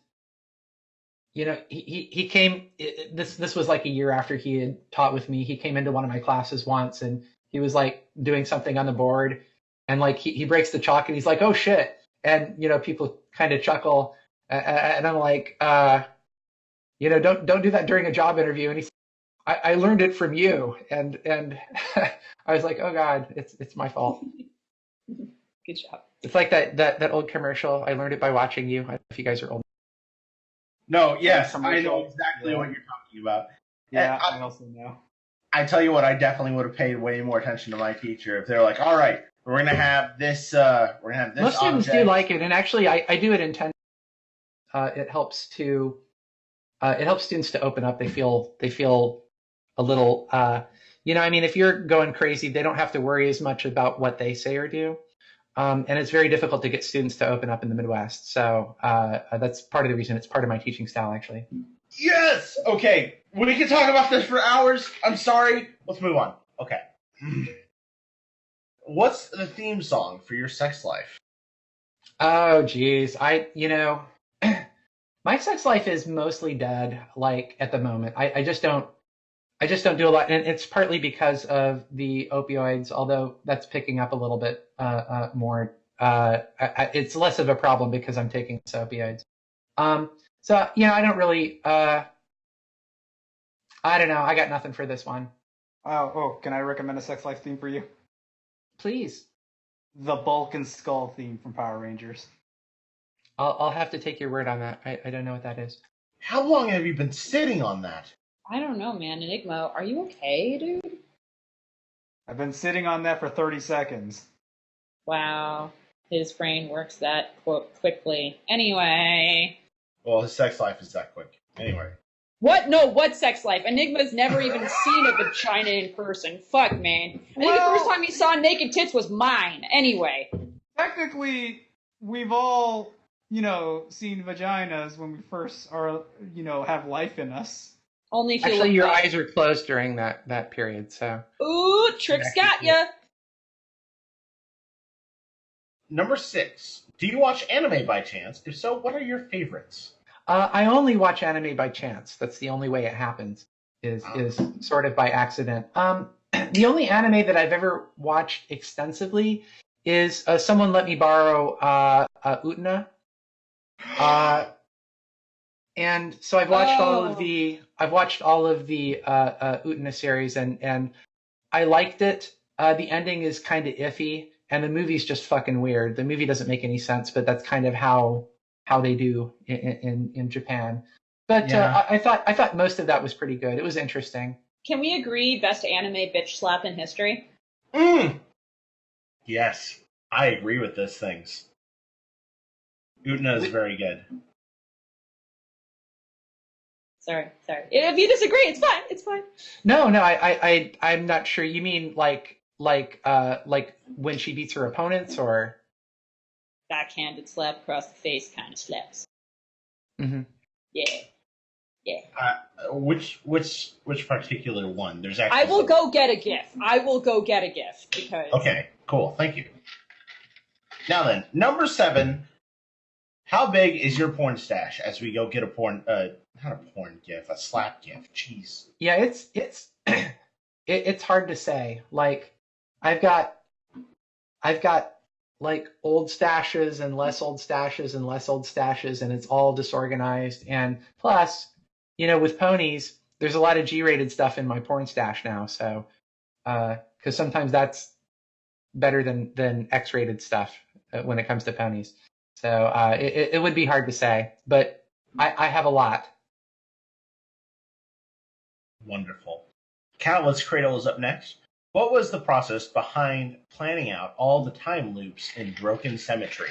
he came, this was like a year after he had taught with me. He came into one of my classes once and he was like doing something on the board and like he breaks the chalk and he's like, oh shit. And, people kind of chuckle and I'm like, don't do that during a job interview. And he's, I learned it from you. And I was like, oh God, it's my fault. Good job. It's like that old commercial. I learned it by watching you. I don't know if you guys are old. No, yes, I know exactly what you're talking about. Yeah, I also know. I tell you what, I definitely would have paid way more attention to my teacher if they're like, all right, we're gonna have this. Most students do like it, and actually, I do it intentionally. It helps students to open up. They feel a little. If you're going crazy, they don't have to worry as much about what they say or do. And it's very difficult to get students to open up in the Midwest. So that's part of the reason. It's part of my teaching style, actually. Yes! Okay, we can talk about this for hours. I'm sorry. Let's move on. Okay. What's the theme song for your sex life? Oh, geez. My sex life is mostly dead, like, at the moment. I just don't do a lot, and it's partly because of the opioids, although that's picking up a little bit more. It's less of a problem because I'm taking these opioids. So, I don't really, I don't know. I got nothing for this one. Oh, can I recommend a sex life theme for you? Please. The Bulk and Skull theme from Power Rangers. I'll have to take your word on that. I don't know what that is. How long have you been sitting on that? I don't know, man. Enigma, are you okay, dude? I've been sitting on that for 30 seconds. Wow. His brain works that quickly. Anyway. Well, his sex life is that quick. Anyway. What? No, what sex life? Enigma's never even seen a vagina in person. Fuck, man. I think the first time he saw naked tits was mine. Anyway. Technically, we've all, seen vaginas when we first are, have life in us. Only if you actually, your eyes are closed during that period, so. Ooh, Trick's got ya. Number 6. Do you watch anime by chance? If so, what are your favorites? I only watch anime by chance. That's the only way it happens. Is sort of by accident. The only anime that I've ever watched extensively is someone let me borrow Utena. And so I've watched all of the Utena series and I liked it. The ending is kind of iffy and the movie's just fucking weird. The movie doesn't make any sense, but that's kind of how they do in Japan. But yeah. I thought most of that was pretty good. It was interesting. Can we agree best anime bitch slap in history? Yes, I agree with those things. Utena is very good. Sorry. If you disagree, it's fine. It's fine. No, I'm not sure. You mean like when she beats her opponents, or Backhanded slap across the face kind of slaps. Mm-hmm. Yeah. Which particular one? There's actually. I will go get a gift because. Okay, cool. Thank you. Now then, number 7. How big is your porn stash? As we go get a porn, not a porn gif, a slap gif. Jeez. Yeah, it's hard to say. Like, I've got like old stashes and less old stashes and less old stashes, and it's all disorganized. And plus, with ponies, there's a lot of G-rated stuff in my porn stash now. So, because sometimes that's better than X-rated stuff when it comes to ponies. So it would be hard to say, but I have a lot. Wonderful. Countless Cradle is up next. What was the process behind planning out all the time loops in Broken Symmetry?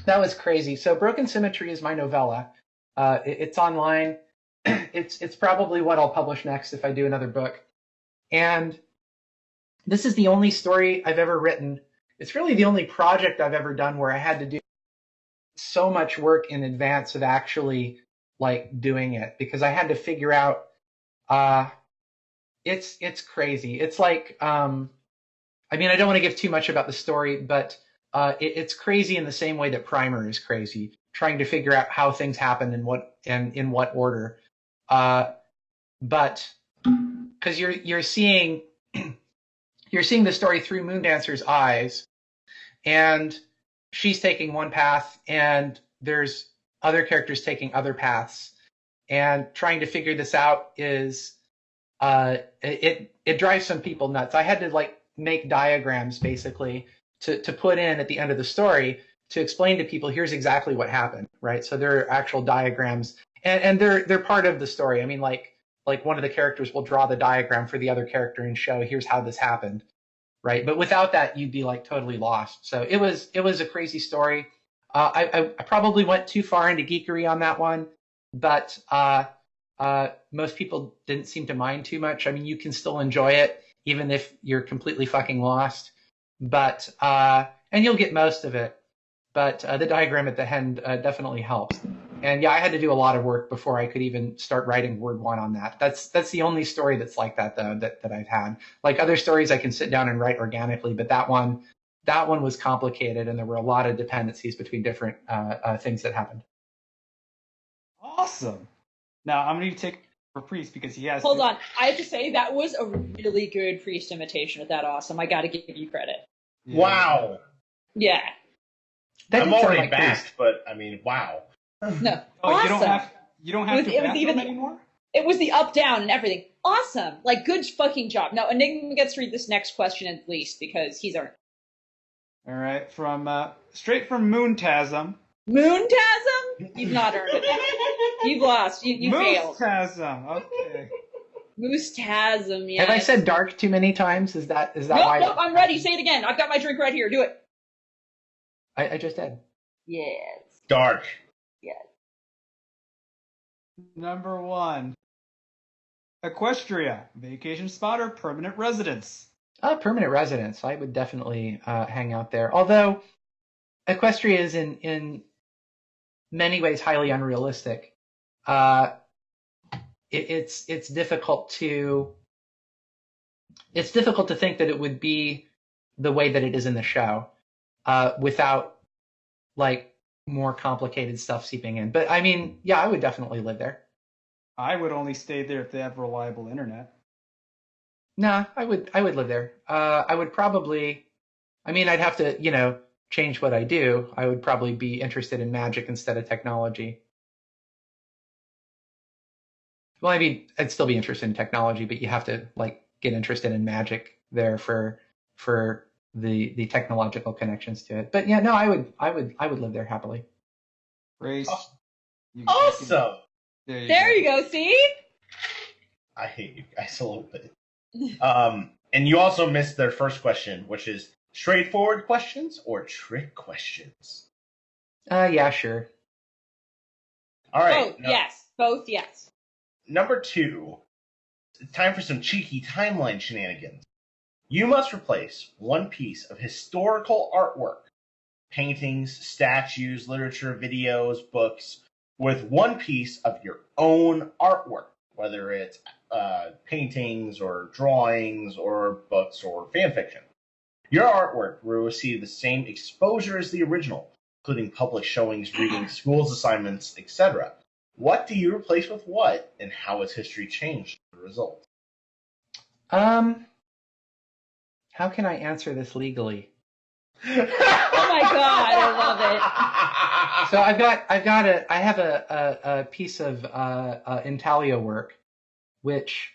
That was crazy. So Broken Symmetry is my novella. It's online. It's probably what I'll publish next if I do another book. And this is the only story I've ever written. It's really the only project I've ever done where I had to do so much work in advance of actually like doing it, because I had to figure out. It's crazy. It's like I don't want to give too much about the story, but it's crazy in the same way that Primer is crazy, trying to figure out how things happen and in what order. But because you're seeing the story through Moondancer's eyes, and she's taking one path, and there's other characters taking other paths, and trying to figure this out is it drives some people nuts. I had to like make diagrams basically to put in at the end of the story to explain to people, here's exactly what happened, right? So there are actual diagrams, and they're part of the story. I mean, like one of the characters will draw the diagram for the other character and show, here's how this happened, right? But without that, you'd be like totally lost. So it was a crazy story. I probably went too far into geekery on that one, but most people didn't seem to mind too much. I mean, you can still enjoy it even if you're completely fucking lost, but and you'll get most of it. But the diagram at the end definitely helps. And yeah, I had to do a lot of work before I could even start writing word one on that. That's the only story that's like that though that I've had. Like other stories, I can sit down and write organically, but that one was complicated, and there were a lot of dependencies between different things that happened. Awesome. Now I'm going to take for Priest because he has. Hold on, I have to say that was a really good Priest imitation of that. Awesome, I got to give you credit. Yeah. Wow. Yeah. I'm already backed, but I mean, wow. No. Oh, awesome. you don't have to back them anymore? It was the up, down, and everything. Awesome. Like, good fucking job. Now, Enigma gets to read this next question at least, because he's earned. All right, straight from Moontasm. Moontasm? You've not earned it. You've lost. You failed. Moontasm. Okay. Moostasm, yes. Have I said dark too many times? Is that why? Nope, I'm ready. Say it again. I've got my drink right here. Do it. I just did. Yes. Dark. Yes. Number 1. Equestria, vacation spot or permanent residence? Permanent residence. I would definitely hang out there. Although Equestria is in many ways highly unrealistic. It's difficult to think that it would be the way that it is in the show without like more complicated stuff seeping in. But I mean, yeah, I would definitely live there. I would only stay there if they have reliable internet. Nah, I would live there. I would probably, I'd have to, change what I do. I would probably be interested in magic instead of technology. Well, I'd still be interested in technology, but you have to like get interested in magic there for the technological connections to it. But yeah, no, I would live there happily. Grace. Awesome. There you go. See? I hate you guys a little bit. And you also missed their first question, which is straightforward questions or trick questions? Yeah, sure. All right. Both yes. Number 2. It's time for some cheeky timeline shenanigans. You must replace one piece of historical artwork, paintings, statues, literature, videos, books, with one piece of your own artwork, whether it's paintings or drawings or books or fan fiction. Your artwork will receive the same exposure as the original, including public showings, readings, schools assignments, etc. What do you replace with what, and how has history changed as a result? How can I answer this legally? Oh my god, I love it. So I have a piece of intaglio work, which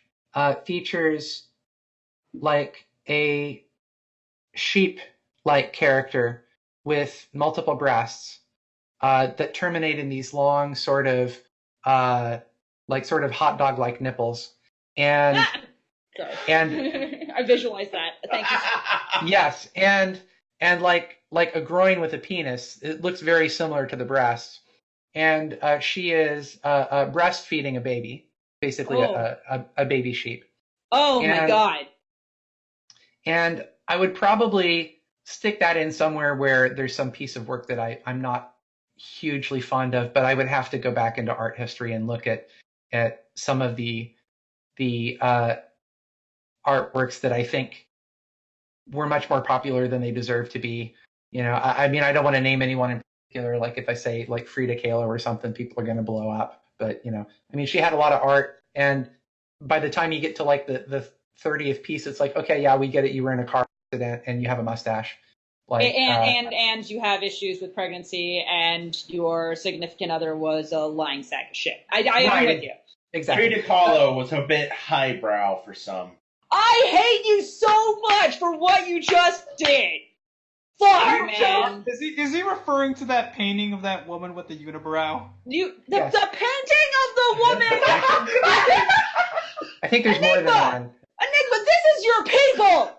features like a sheep-like character with multiple breasts that terminate in these long sort of hot dog-like nipples, and Sorry. and I visualized that. Thank you. yes, and like a groin with a penis. It looks very similar to the breast, and she is breastfeeding a baby, basically a baby sheep. Oh my god. And I would probably stick that in somewhere where there's some piece of work that I'm not hugely fond of, but I would have to go back into art history and look at some of the artworks that I think were much more popular than they deserve to be. You know, I mean, I don't want to name anyone in particular. Like if I say like Frida Kahlo or something, people are going to blow up. But you know, I mean, she had a lot of art, and by the time you get to like the 30th piece, it's like, okay, yeah, we get it. You were in a car accident and you have a mustache. Like, and you have issues with pregnancy, and your significant other was a lying sack of shit. I agree with you. Exactly. Frida Kahlo was a bit highbrow for some. I hate you so much for what you just did. Fuck, man. Is he referring to that painting of that woman with the unibrow? The painting of the woman. I think there's more than one. Enigma, this is your people.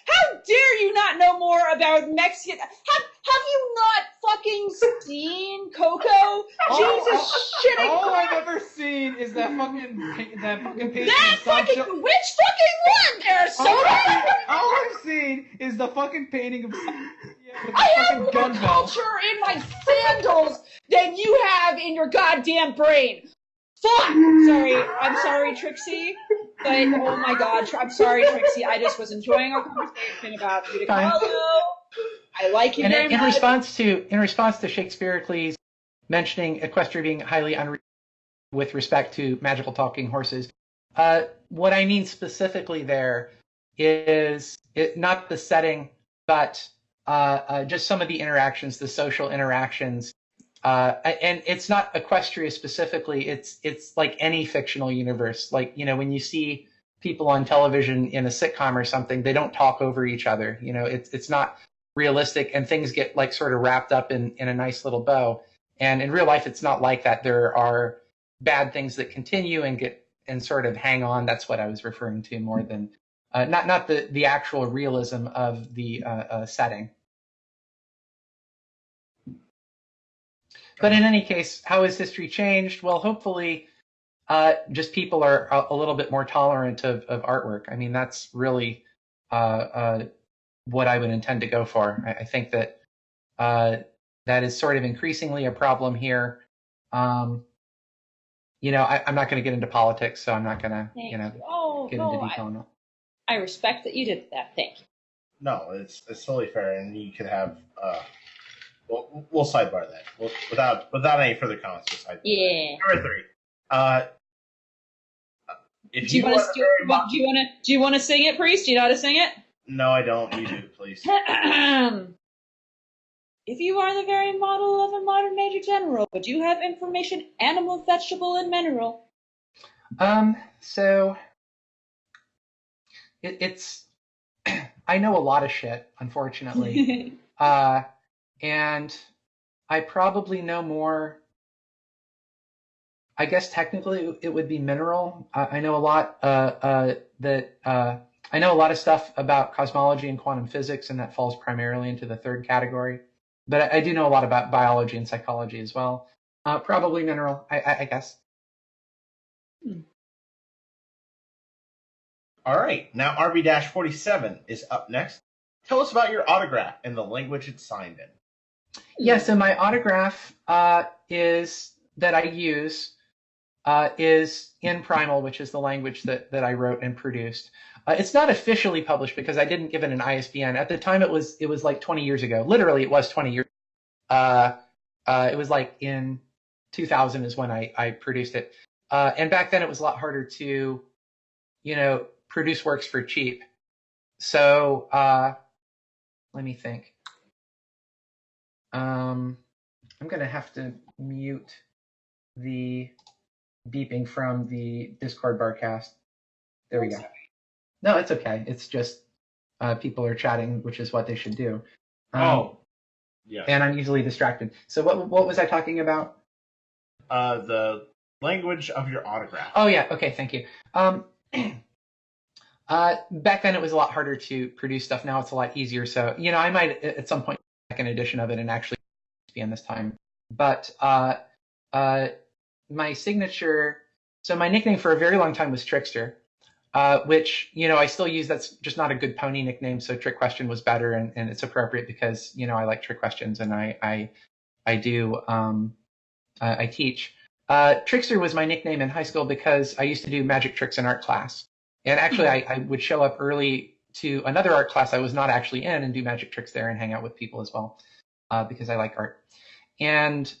How dare you not know more about Mexican? Have you not fucking seen Coco? Jesus shitting All Christ. I've ever seen is that fucking painting. That fucking which fucking one, Arizona? All I've seen is the fucking painting of. I have more culture in my sandals than you have in your goddamn brain. Fuck! I'm sorry, Trixie. But, oh my god, I'm sorry, Trixie. I just was enjoying our conversation about Frida Kahlo. I like you very much. In response to Shakespeare's mentioning Equestria being highly unreal with respect to magical talking horses, what I mean specifically there is not the setting, but just some of the interactions, the social interactions. And it's not Equestria specifically. It's like any fictional universe. Like, you know, when you see people on television in a sitcom or something, they don't talk over each other. You know, it's not realistic, and things get like sort of wrapped up in a nice little bow. And in real life, it's not like that. There are bad things that continue and sort of hang on. That's what I was referring to more than not the actual realism of the setting. But in any case, how has history changed? Well, hopefully, just people are a little bit more tolerant of artwork. I mean, that's really what I would intend to go for. I think that that is sort of increasingly a problem here. You know, I'm not going to get into politics, so I'm not going to, get into detail on that. I respect that you did that. Thank you. No, it's totally fair, and you could have. We'll sidebar that. Without any further comments, just sidebar. Yeah. Number 3. Do you want to sing it, Priest? Do you know how to sing it? No, I don't. You do, please. If you are the very model of a modern major general, would you have information animal, vegetable, and mineral? So it's I know a lot of shit, unfortunately. And I probably know more. I guess technically it would be mineral. I know a lot I know a lot of stuff about cosmology and quantum physics, and that falls primarily into the third category. But I do know a lot about biology and psychology as well. Probably mineral, I guess. All right, now RB-47 is up next. Tell us about your autograph and the language it's signed in. Yeah, so my autograph is that I use is in Primal, which is the language that I wrote and produced. It's not officially published because I didn't give it an ISBN. At the time, it was like 20 years ago. Literally, it was 20 years. It was like in 2000 is when I produced it. And back then, it was a lot harder to, produce works for cheap. So let me think. I'm gonna have to mute the beeping from the Discord Barcast. There we go. No, it's okay. It's just people are chatting, which is what they should do. Yeah. And I'm easily distracted. So what was I talking about? The language of your autograph. Oh yeah. Okay. Thank you. Back then it was a lot harder to produce stuff. Now it's a lot easier. So I might at some point make an edition of it and actually be in this time. But my signature. So my nickname for a very long time was Trickster. Which, I still use. That's just not a good pony nickname. So Trick Question was better, and it's appropriate because, I like trick questions and I teach. Trickster was my nickname in high school because I used to do magic tricks in art class. And actually I would show up early to another art class I was not actually in and do magic tricks there and hang out with people as well, because I like art. And,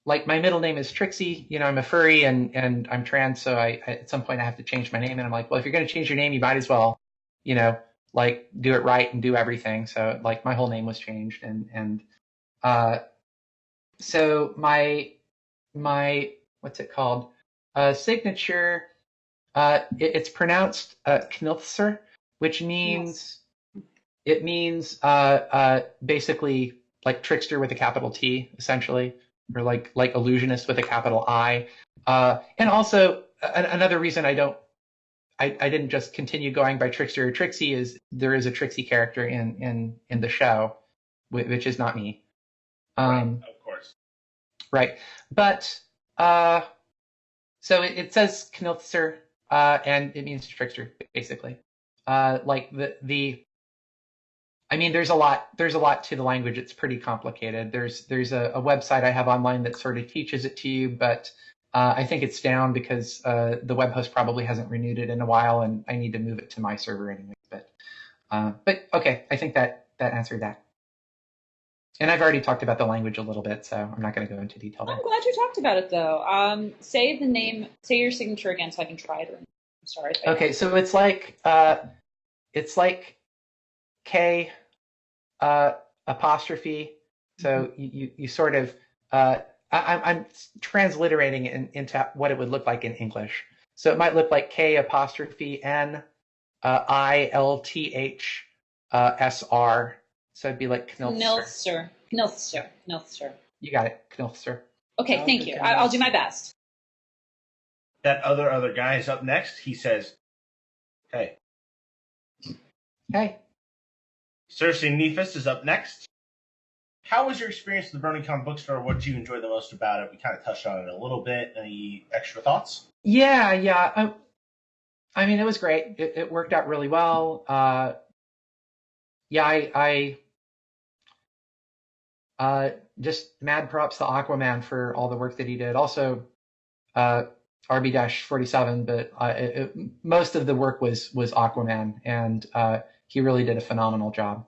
like my middle name is Trixie, I'm a furry and I'm trans. So I at some point I have to change my name, and I'm like, well, if you're going to change your name, you might as well, like do it right and do everything. So like my whole name was changed, and so my what's it called? Signature, it's pronounced Knilthser, which means it means basically like trickster with a capital T, essentially. Or like illusionist with a capital I, and also another reason I didn't just continue going by Trickster or Trixie is there is a Trixie character in the show, which is not me. Right, of course. Right, but so it says Knilthser, and it means Trickster basically. Like there's a lot to the language. It's pretty complicated. There's a website I have online that sort of teaches it to you, but I think it's down because the web host probably hasn't renewed it in a while, and I need to move it to my server anyway. But okay, I think that answered that. And I've already talked about the language a little bit, so I'm not going to go into detail there. I'm glad you talked about it though. Say your signature again so I can try it. I'm sorry. Okay, so it's like K apostrophe. So you sort of I'm transliterating it into what it would look like in English. So it might look like K apostrophe N ILTH SR. So it'd be like Knilthser. Knilthser. You got it, Knilthser. Okay, thank you. I'll do my best. That other guy is up next. He says, "Hey." Hey. Cersei Nephis is up next. How was your experience at the BronyCon bookstore? What did you enjoy the most about it? We kind of touched on it a little bit. Any extra thoughts? Yeah. I mean, it was great. It worked out really well. I just mad props to Aquaman for all the work that he did. Also, RB-47, but most of the work was Aquaman, and he really did a phenomenal job.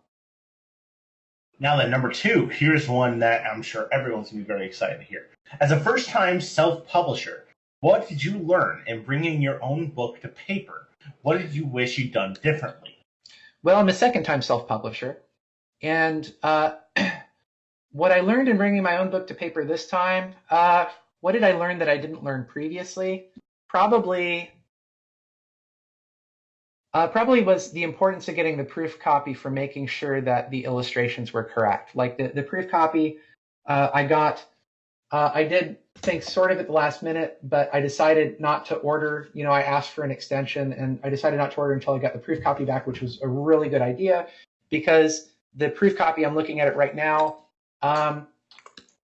Now then, number 2, here's one that I'm sure everyone's going to be very excited to hear. As a first-time self-publisher, what did you learn in bringing your own book to paper? What did you wish you'd done differently? Well, I'm a second-time self-publisher, and what I learned in bringing my own book to paper this time, what did I learn that I didn't learn previously? Probably was the importance of getting the proof copy for making sure that the illustrations were correct. Like the proof copy, I did think sort of at the last minute, but I decided not to order. I asked for an extension, and I decided not to order until I got the proof copy back, which was a really good idea because the proof copy, I'm looking at it right now.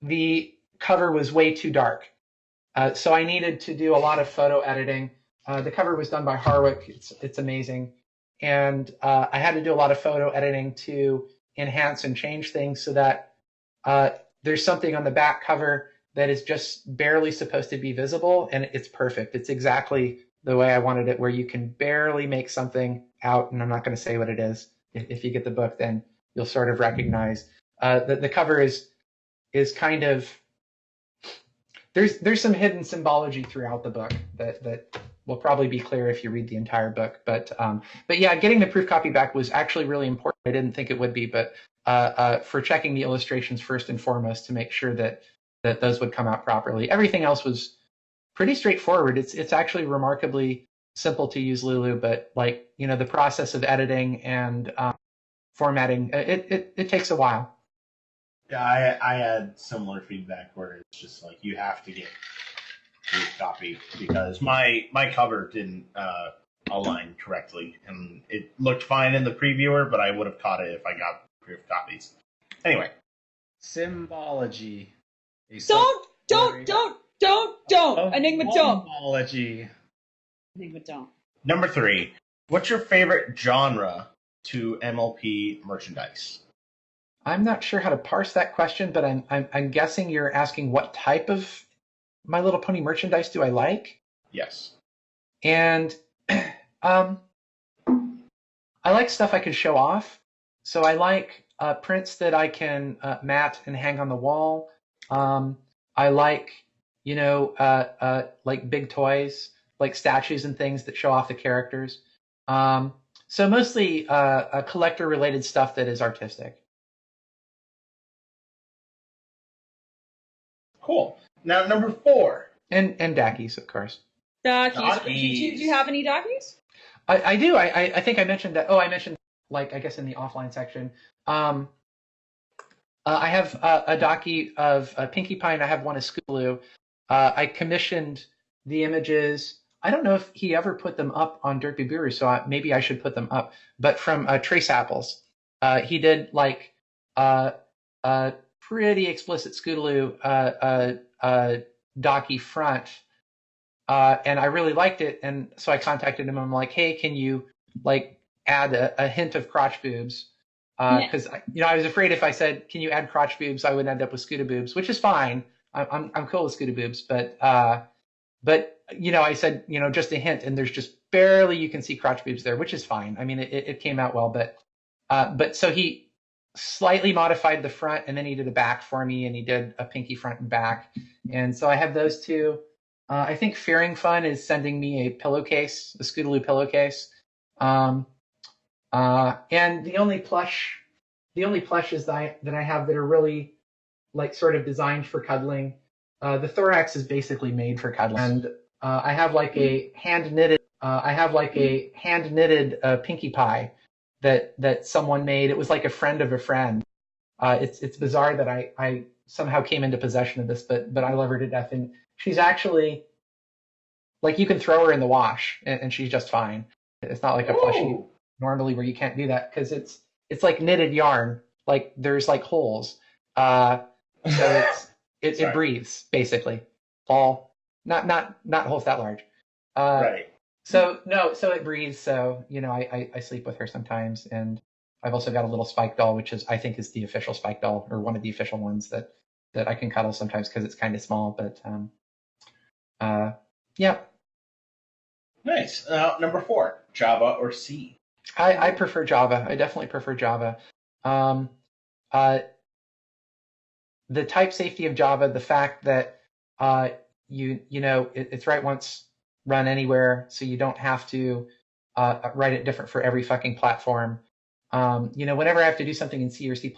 The cover was way too dark. So I needed to do a lot of photo editing. The cover was done by Harwick. It's amazing. And I had to do a lot of photo editing to enhance and change things so that there's something on the back cover that is just barely supposed to be visible, and it's perfect. It's exactly the way I wanted it, where you can barely make something out, and I'm not going to say what it is. If you get the book, then you'll sort of recognize. The cover is kind of, there's some hidden symbology throughout the book that will probably be clear if you read the entire book. But yeah, getting the proof copy back was actually really important. I didn't think it would be, but for checking the illustrations first and foremost to make sure that those would come out properly. Everything else was pretty straightforward. It's actually remarkably simple to use Lulu, but like, you know, the process of editing and formatting, it takes a while. Yeah, I had similar feedback where it's just like you have to get proof copy because my cover didn't align correctly, and it looked fine in the previewer, but I would have caught it if I got proof copies. Anyway, symbology. Don't. Enigma, don't. Symbology. Enigma, don't. Number 3. What's your favorite genre to MLP merchandise? I'm not sure how to parse that question, but I'm guessing you're asking what type of My Little Pony merchandise do I like? Yes. And I like stuff I can show off. So I like prints that I can mat and hang on the wall. I like, you know, like big toys, like statues and things that show off the characters. So mostly collector-related stuff that is artistic. Cool. Now, number 4. And Dackies, of course. Dackies. Do you have any Dackies? I do. I think I mentioned that. Oh, I mentioned, like, I guess in the offline section. I have a Dackie of Pinkie Pie, and I have one of Scootaloo. I commissioned the images. I don't know if he ever put them up on Dirk Biburu, so maybe I should put them up. But from Trace Apples, he did like pretty explicit Scootaloo Dackie front, and I really liked it. And so I contacted him. I'm like, hey, can you like add a hint of crotch boobs? Because I was afraid if I said, can you add crotch boobs, I would end up with Scooter boobs, which is fine. I'm cool with Scooter boobs, but I said, just a hint, and there's just barely you can see crotch boobs there, which is fine. I mean, it came out well, but so he slightly modified the front, and then he did a back for me, and he did a Pinkie front and back, and so I have those two. I think Fearing Fun is sending me a pillowcase, a Scootaloo pillowcase, and the only plushes that I have that are really like sort of designed for cuddling. The thorax is basically made for cuddling, and I have like a hand knitted Pinkie Pie that someone made. It was like a friend of a friend. It's bizarre that I somehow came into possession of this, but I love her to death, and she's actually like, you can throw her in the wash and she's just fine. It's not like a plushie normally where you can't do that because it's like knitted yarn. Like there's like holes. So it breathes basically. All not holes that large. Right. So it breathes. So I sleep with her sometimes, and I've also got a little Spike doll, which I think is the official Spike doll, or one of the official ones that I can cuddle sometimes because it's kind of small. But yeah. Nice. Number 4, Java or C? I prefer Java. I definitely prefer Java. The type safety of Java, the fact that it's write once, run anywhere, so you don't have to write it different for every fucking platform. Whenever I have to do something in C or C++,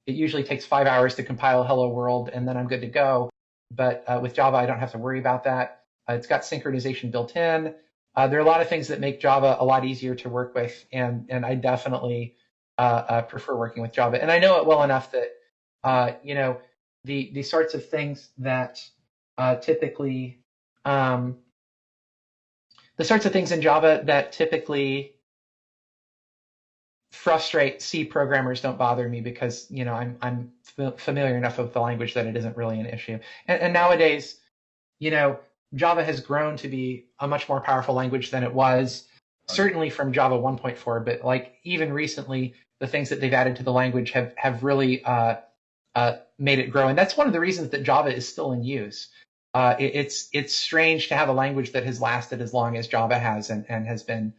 it usually takes 5 hours to compile Hello World, and then I'm good to go. But with Java, I don't have to worry about that. It's got synchronization built in. There are a lot of things that make Java a lot easier to work with, and I definitely prefer working with Java. And I know it well enough that the sorts of things that typically the sorts of things in Java that typically frustrate C programmers don't bother me because, you know, I'm familiar enough with the language that it isn't really an issue. And nowadays, you know, Java has grown to be a much more powerful language than it was, certainly from Java 1.4, but like even recently, the things that they've added to the language have really made it grow. And that's one of the reasons that Java is still in use. It's strange to have a language that has lasted as long as Java has and has been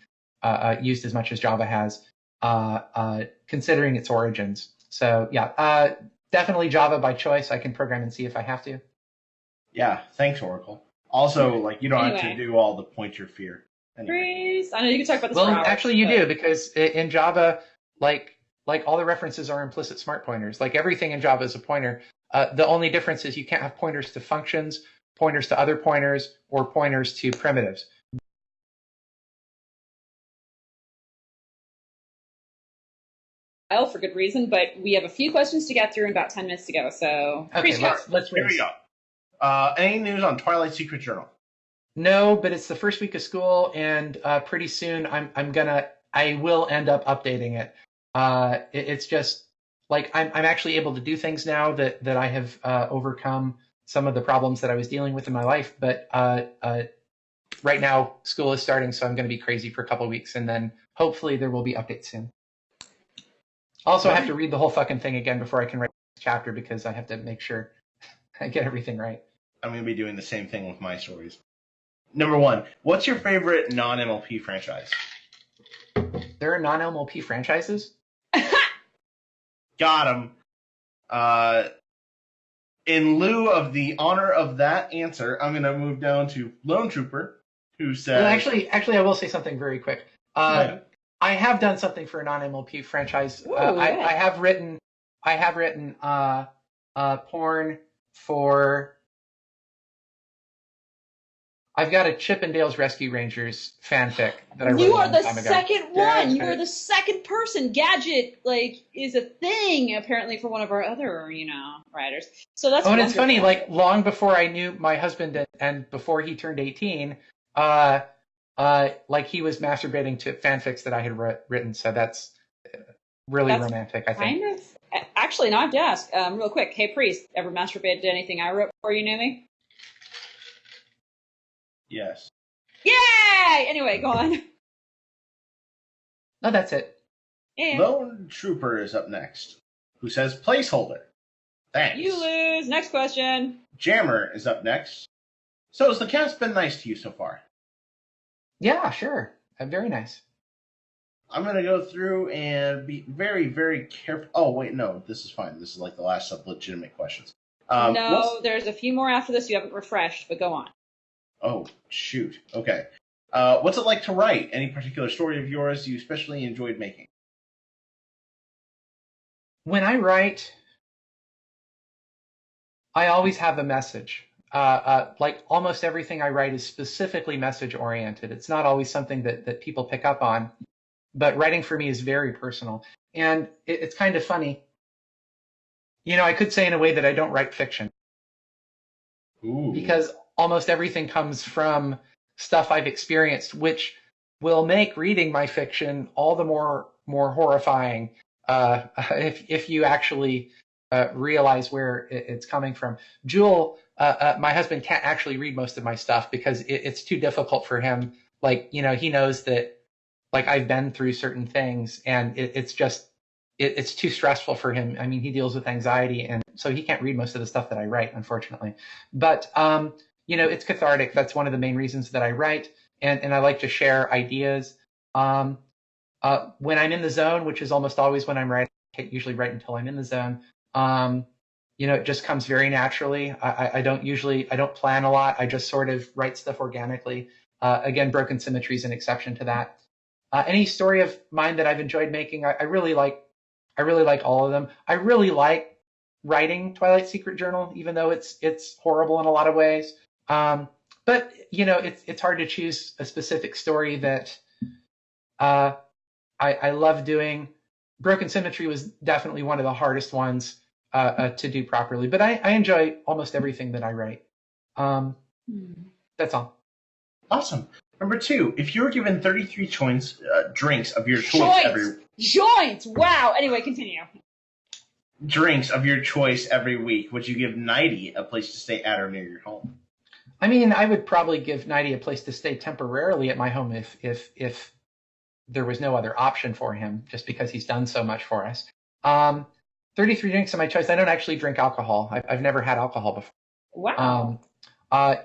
used as much as Java has, considering its origins. So yeah, definitely Java by choice. I can program in C if I have to. Yeah, thanks, Oracle. Also, like, you don't have to do all the pointer fear. Anyway. I know you can talk about this. Well, for hours, actually, you do, because in Java, like all the references are implicit smart pointers. Like everything in Java is a pointer. The only difference is you can't have pointers to functions, pointers to other pointers, or pointers to primitives. For good reason, but we have a few questions to get through and about 10 minutes to go. So okay, let's here we go. Any news on Twilight Secret Journal? No, but it's the first week of school, and pretty soon I will end up updating it. It's just like I'm actually able to do things now that I have overcome some of the problems that I was dealing with in my life. But right now school is starting, so I'm going to be crazy for a couple of weeks, and then hopefully there will be updates soon. Also, I have to read the whole fucking thing again before I can write this chapter because I have to make sure I get everything right. I'm going to be doing the same thing with my stories. Number 1, what's your favorite non-MLP franchise? There are non-MLP franchises? Got him. In lieu of the honor of that answer, I'm going to move down to Lone Trooper, who says... Well, actually, I will say something very quick. I have done something for a non-MLP franchise. Ooh, I have written porn for... I've got a Chip and Dale's Rescue Rangers fanfic that I wrote You a are long the time ago. second one. You are the second person. Gadget is a thing apparently for one of our other writers. So that's and it's funny. Like long before I knew my husband and before he turned 18, like he was masturbating to fanfics that I had written. So that's really romantic, I think. Kind of. Actually, now I have to ask real quick. Hey, Priest, ever masturbated to anything I wrote before you knew me? Yes. Yay! Anyway, go on. No, that's it. Yeah. Lone Trooper is up next, who says placeholder. Thanks. You lose. Next question. Jammer is up next. So has the cast been nice to you so far? Yeah, sure. Very nice. I'm going to go through and be very, very careful. Oh, wait, no, this is fine. This is like the last of legitimate questions. No, there's a few more after this you haven't refreshed, but go on. Oh, shoot. Okay. What's it like to write? Any particular story of yours you especially enjoyed making? When I write, I always have a message. Like almost everything I write is specifically message oriented. It's not always something that people pick up on, but writing for me is very personal. And it's kind of funny. I could say in a way that I don't write fiction. Ooh. Because almost everything comes from stuff I've experienced, which will make reading my fiction all the more horrifying if you actually realize where it's coming from. Jewel, my husband, can't actually read most of my stuff because it's too difficult for him. Like, he knows that like I've been through certain things, and it's too stressful for him. I mean, he deals with anxiety, and so he can't read most of the stuff that I write, unfortunately. But it's cathartic. That's one of the main reasons that I write, and I like to share ideas. When I'm in the zone, which is almost always when I'm writing, I can't usually write until I'm in the zone. It just comes very naturally. I don't plan a lot. I just sort of write stuff organically. Again, Broken Symmetry is an exception to that. Any story of mine that I've enjoyed making, I really like all of them. I really like writing Twilight Secret Journal, even though it's horrible in a lot of ways. But it's hard to choose a specific story that I love doing. Broken Symmetry was definitely one of the hardest ones to do properly, but I enjoy almost everything that I write. That's all. Awesome. Number 2, if you were given 33 drinks of your choice Joints! Wow! Anyway, continue. Drinks of your choice every week, would you give Nighty a place to stay at or near your home? I mean, I would probably give Nighty a place to stay temporarily at my home if there was no other option for him, just because he's done so much for us. 33 drinks of my choice. I don't actually drink alcohol. I've never had alcohol before. Wow.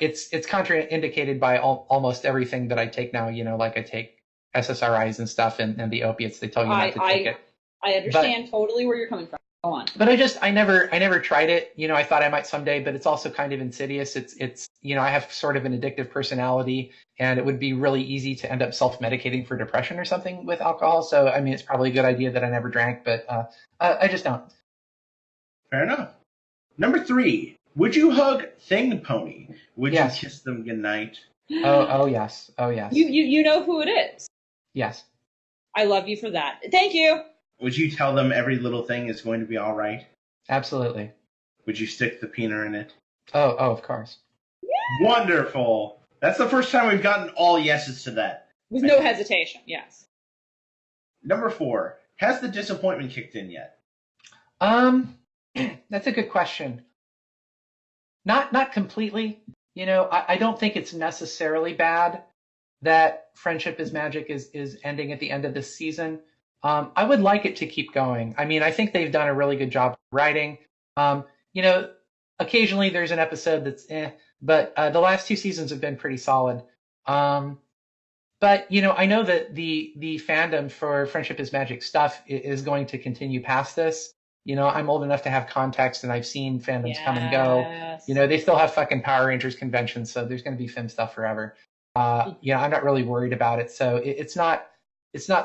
It's contraindicated by almost everything that I take now. Like I take SSRIs and stuff, and the opiates. They tell you not to take it. I understand totally where you're coming from. Go on. But I never tried it. I thought I might someday, but it's also kind of insidious. It's I have sort of an addictive personality, and it would be really easy to end up self-medicating for depression or something with alcohol. So, I mean, it's probably a good idea that I never drank, but I just don't. Fair enough. Number 3, would you hug Thing Pony? Would Yes. you kiss them goodnight? Oh yes. Oh yes. You know who it is. Yes. I love you for that. Thank you. Would you tell them every little thing is going to be all right? Absolutely. Would you stick the peanut in it? Oh, of course. Wonderful. That's the first time we've gotten all yeses to that. With no hesitation, yes. Number 4, has the disappointment kicked in yet? That's a good question. Not completely. I don't think it's necessarily bad that Friendship is Magic is ending at the end of this season. I would like it to keep going. I mean, I think they've done a really good job writing. Occasionally there's an episode that's but the last 2 seasons have been pretty solid. But I know that the fandom for Friendship is Magic stuff is going to continue past this. I'm old enough to have context, and I've seen fandoms come and go. They still have fucking Power Rangers conventions, so there's going to be Fim stuff forever. I'm not really worried about it, so it's not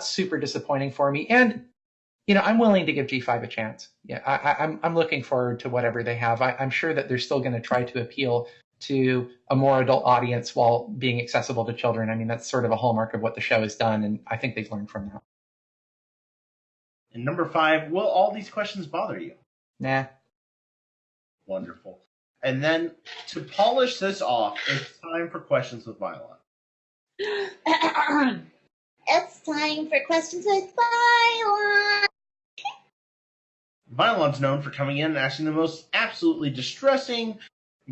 super disappointing for me. And I'm willing to give G5 a chance. Yeah, I'm looking forward to whatever they have. I'm sure that they're still going to try to appeal to a more adult audience while being accessible to children. I mean, that's sort of a hallmark of what the show has done, and I think they've learned from that. And number 5, will all these questions bother you? Nah. Wonderful. And then to polish this off, it's time for questions with Violet. It's time for questions with Violet. Violet's known for coming in and asking the most absolutely distressing,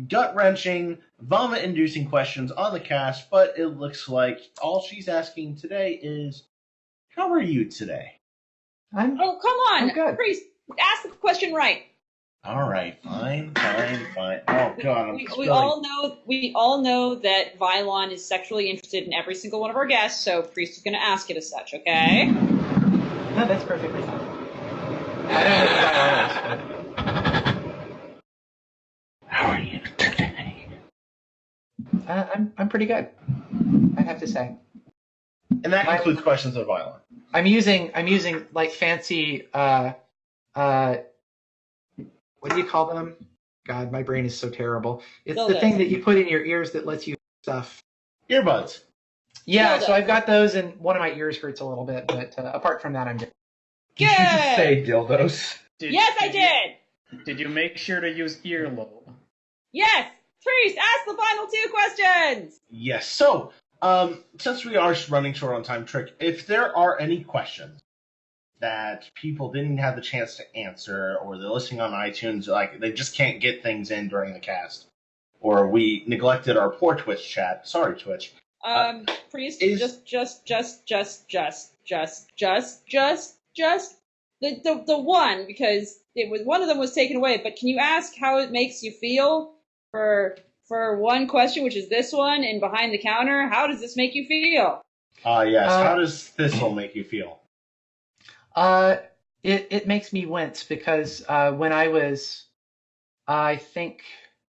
gut-wrenching, vomit-inducing questions on the cast, but it looks like all she's asking today is, how are you today? Oh, come on. I'm good. Priest, ask the question right. All right, fine. Oh God, we all know that Vylon is sexually interested in every single one of our guests, so Priest is going to ask it as such. Okay? No, that's perfectly fine. I don't know if I always, How are you today? but I'm pretty good, I'd have to say. And that concludes questions of Violet. I'm using like fancy what do you call them? God, my brain is so terrible. It's the thing that you put in your ears that lets you stuff. Earbuds. Yeah, so I've got those, and one of my ears hurts a little bit, but apart from that, I'm good. Good. Did you just say dildos? Yes, I did. Did you make sure to use earlobe? Yes. Priest, ask the final 2 questions. Yes. So, since we are running short on time, Trick, if there are any questions that people didn't have the chance to answer, or they're listening on iTunes, like they just can't get things in during the cast, or we neglected our poor Twitch chat. Sorry, Twitch. Priest, is- just the one, because it was one of them was taken away. But can you ask how it makes you feel for one question, which is this one, and behind the counter? How does this make you feel? Yes. How does Thistle make you feel? It makes me wince because when I was, I think,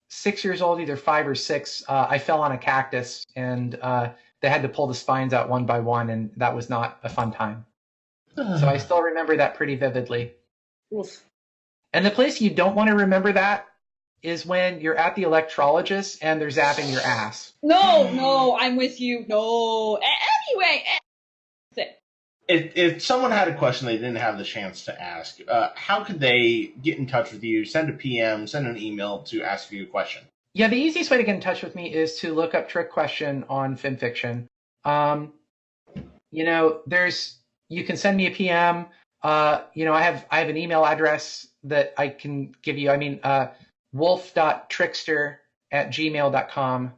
6 years old, either 5 or 6, I fell on a cactus, and they had to pull the spines out one by one, and that was not a fun time. So I still remember that pretty vividly. Oof. And the place you don't want to remember that is when you're at the electrologist and they're zapping your ass. No, I'm with you. No. Anyway. If someone had a question they didn't have the chance to ask, how could they get in touch with you, send a PM, send an email to ask you a question? Yeah, the easiest way to get in touch with me is to look up Trick Question on FimFiction. You can send me a PM. I have an email address that I can give you. wolf.trickster@gmail.com.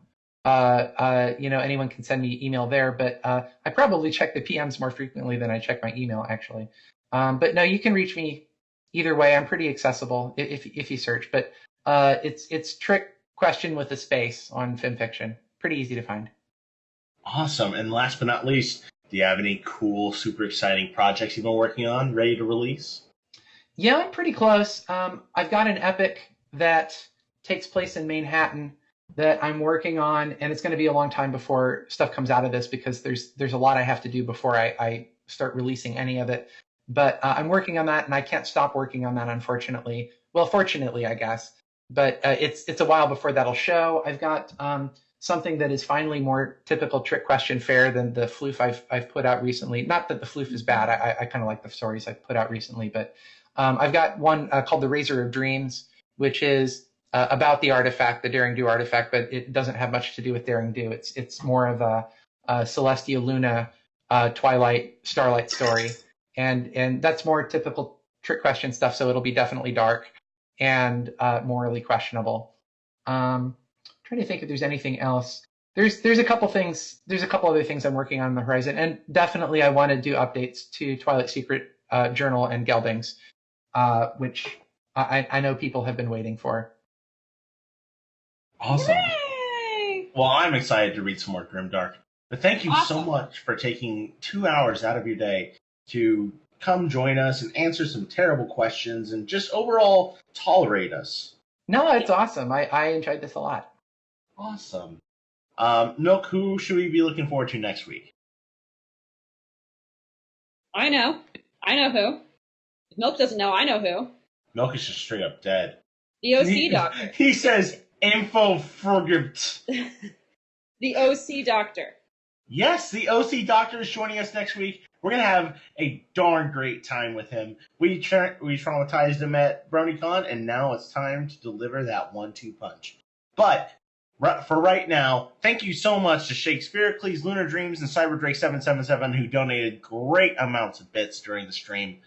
Anyone can send me email there, but I probably check the PMs more frequently than I check my email, actually. But no, you can reach me either way. I'm pretty accessible if you search. But it's trick question with a space on FimFiction. Pretty easy to find. Awesome. And last but not least, do you have any cool, super exciting projects you've been working on, ready to release? Yeah, I'm pretty close. I've got an epic that takes place in Manhattan that I'm working on, and it's going to be a long time before stuff comes out of this because there's a lot I have to do before I start releasing any of it. But I'm working on that, and I can't stop working on that, unfortunately. Well, fortunately, I guess. But it's a while before that'll show. I've got something that is finally more typical trick question fare than the floof I've put out recently. Not that the floof is bad. I kind of like the stories I've put out recently, but I've got one called The Razor of Dreams, which is about the artifact, the Daring Do artifact, but it doesn't have much to do with Daring Do. It's more of a Celestia Luna, Twilight, Starlight story, and that's more typical trick question stuff. So it'll be definitely dark and morally questionable. Trying to think if there's anything else. There's a couple things. There's a couple other things I'm working on the horizon, and definitely I want to do updates to Twilight Secret Journal and Geldings, which I know people have been waiting for. Awesome. Yay! Well, I'm excited to read some more Grimdark. But thank you so much for taking 2 hours out of your day to come join us and answer some terrible questions and just overall tolerate us. No, it's awesome. I enjoyed this a lot. Awesome. Milk, who should we be looking forward to next week? I know who. If Milk doesn't know, I know who. Milk is just straight up dead. The OC doctor. He says info forget. The OC doctor. Yes, the OC doctor is joining us next week. We're going to have a darn great time with him. We traumatized him at BronyCon, and now it's time to deliver that 1-2 punch. But for right now, thank you so much to Shakespearecles, Lunar Dreams, and CyberDrake777 who donated great amounts of bits during the stream.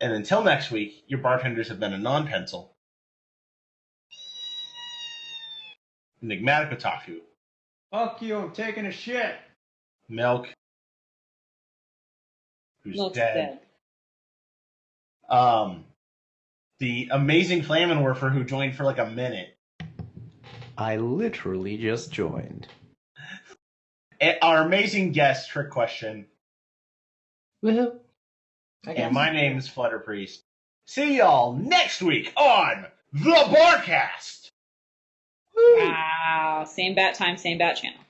And until next week, your bartenders have been a non-pencil, Enigmatic Otaku, Fuck you, I'm taking a shit. Milk, who's Milk's dead. The amazing Flaminwerfer who joined for like a minute. I literally just joined. And our amazing guest, Trick Question. Woohoo. And my name is Flutter Priest. See y'all next week on the Barcast. Wow. Same bat time, same bat channel.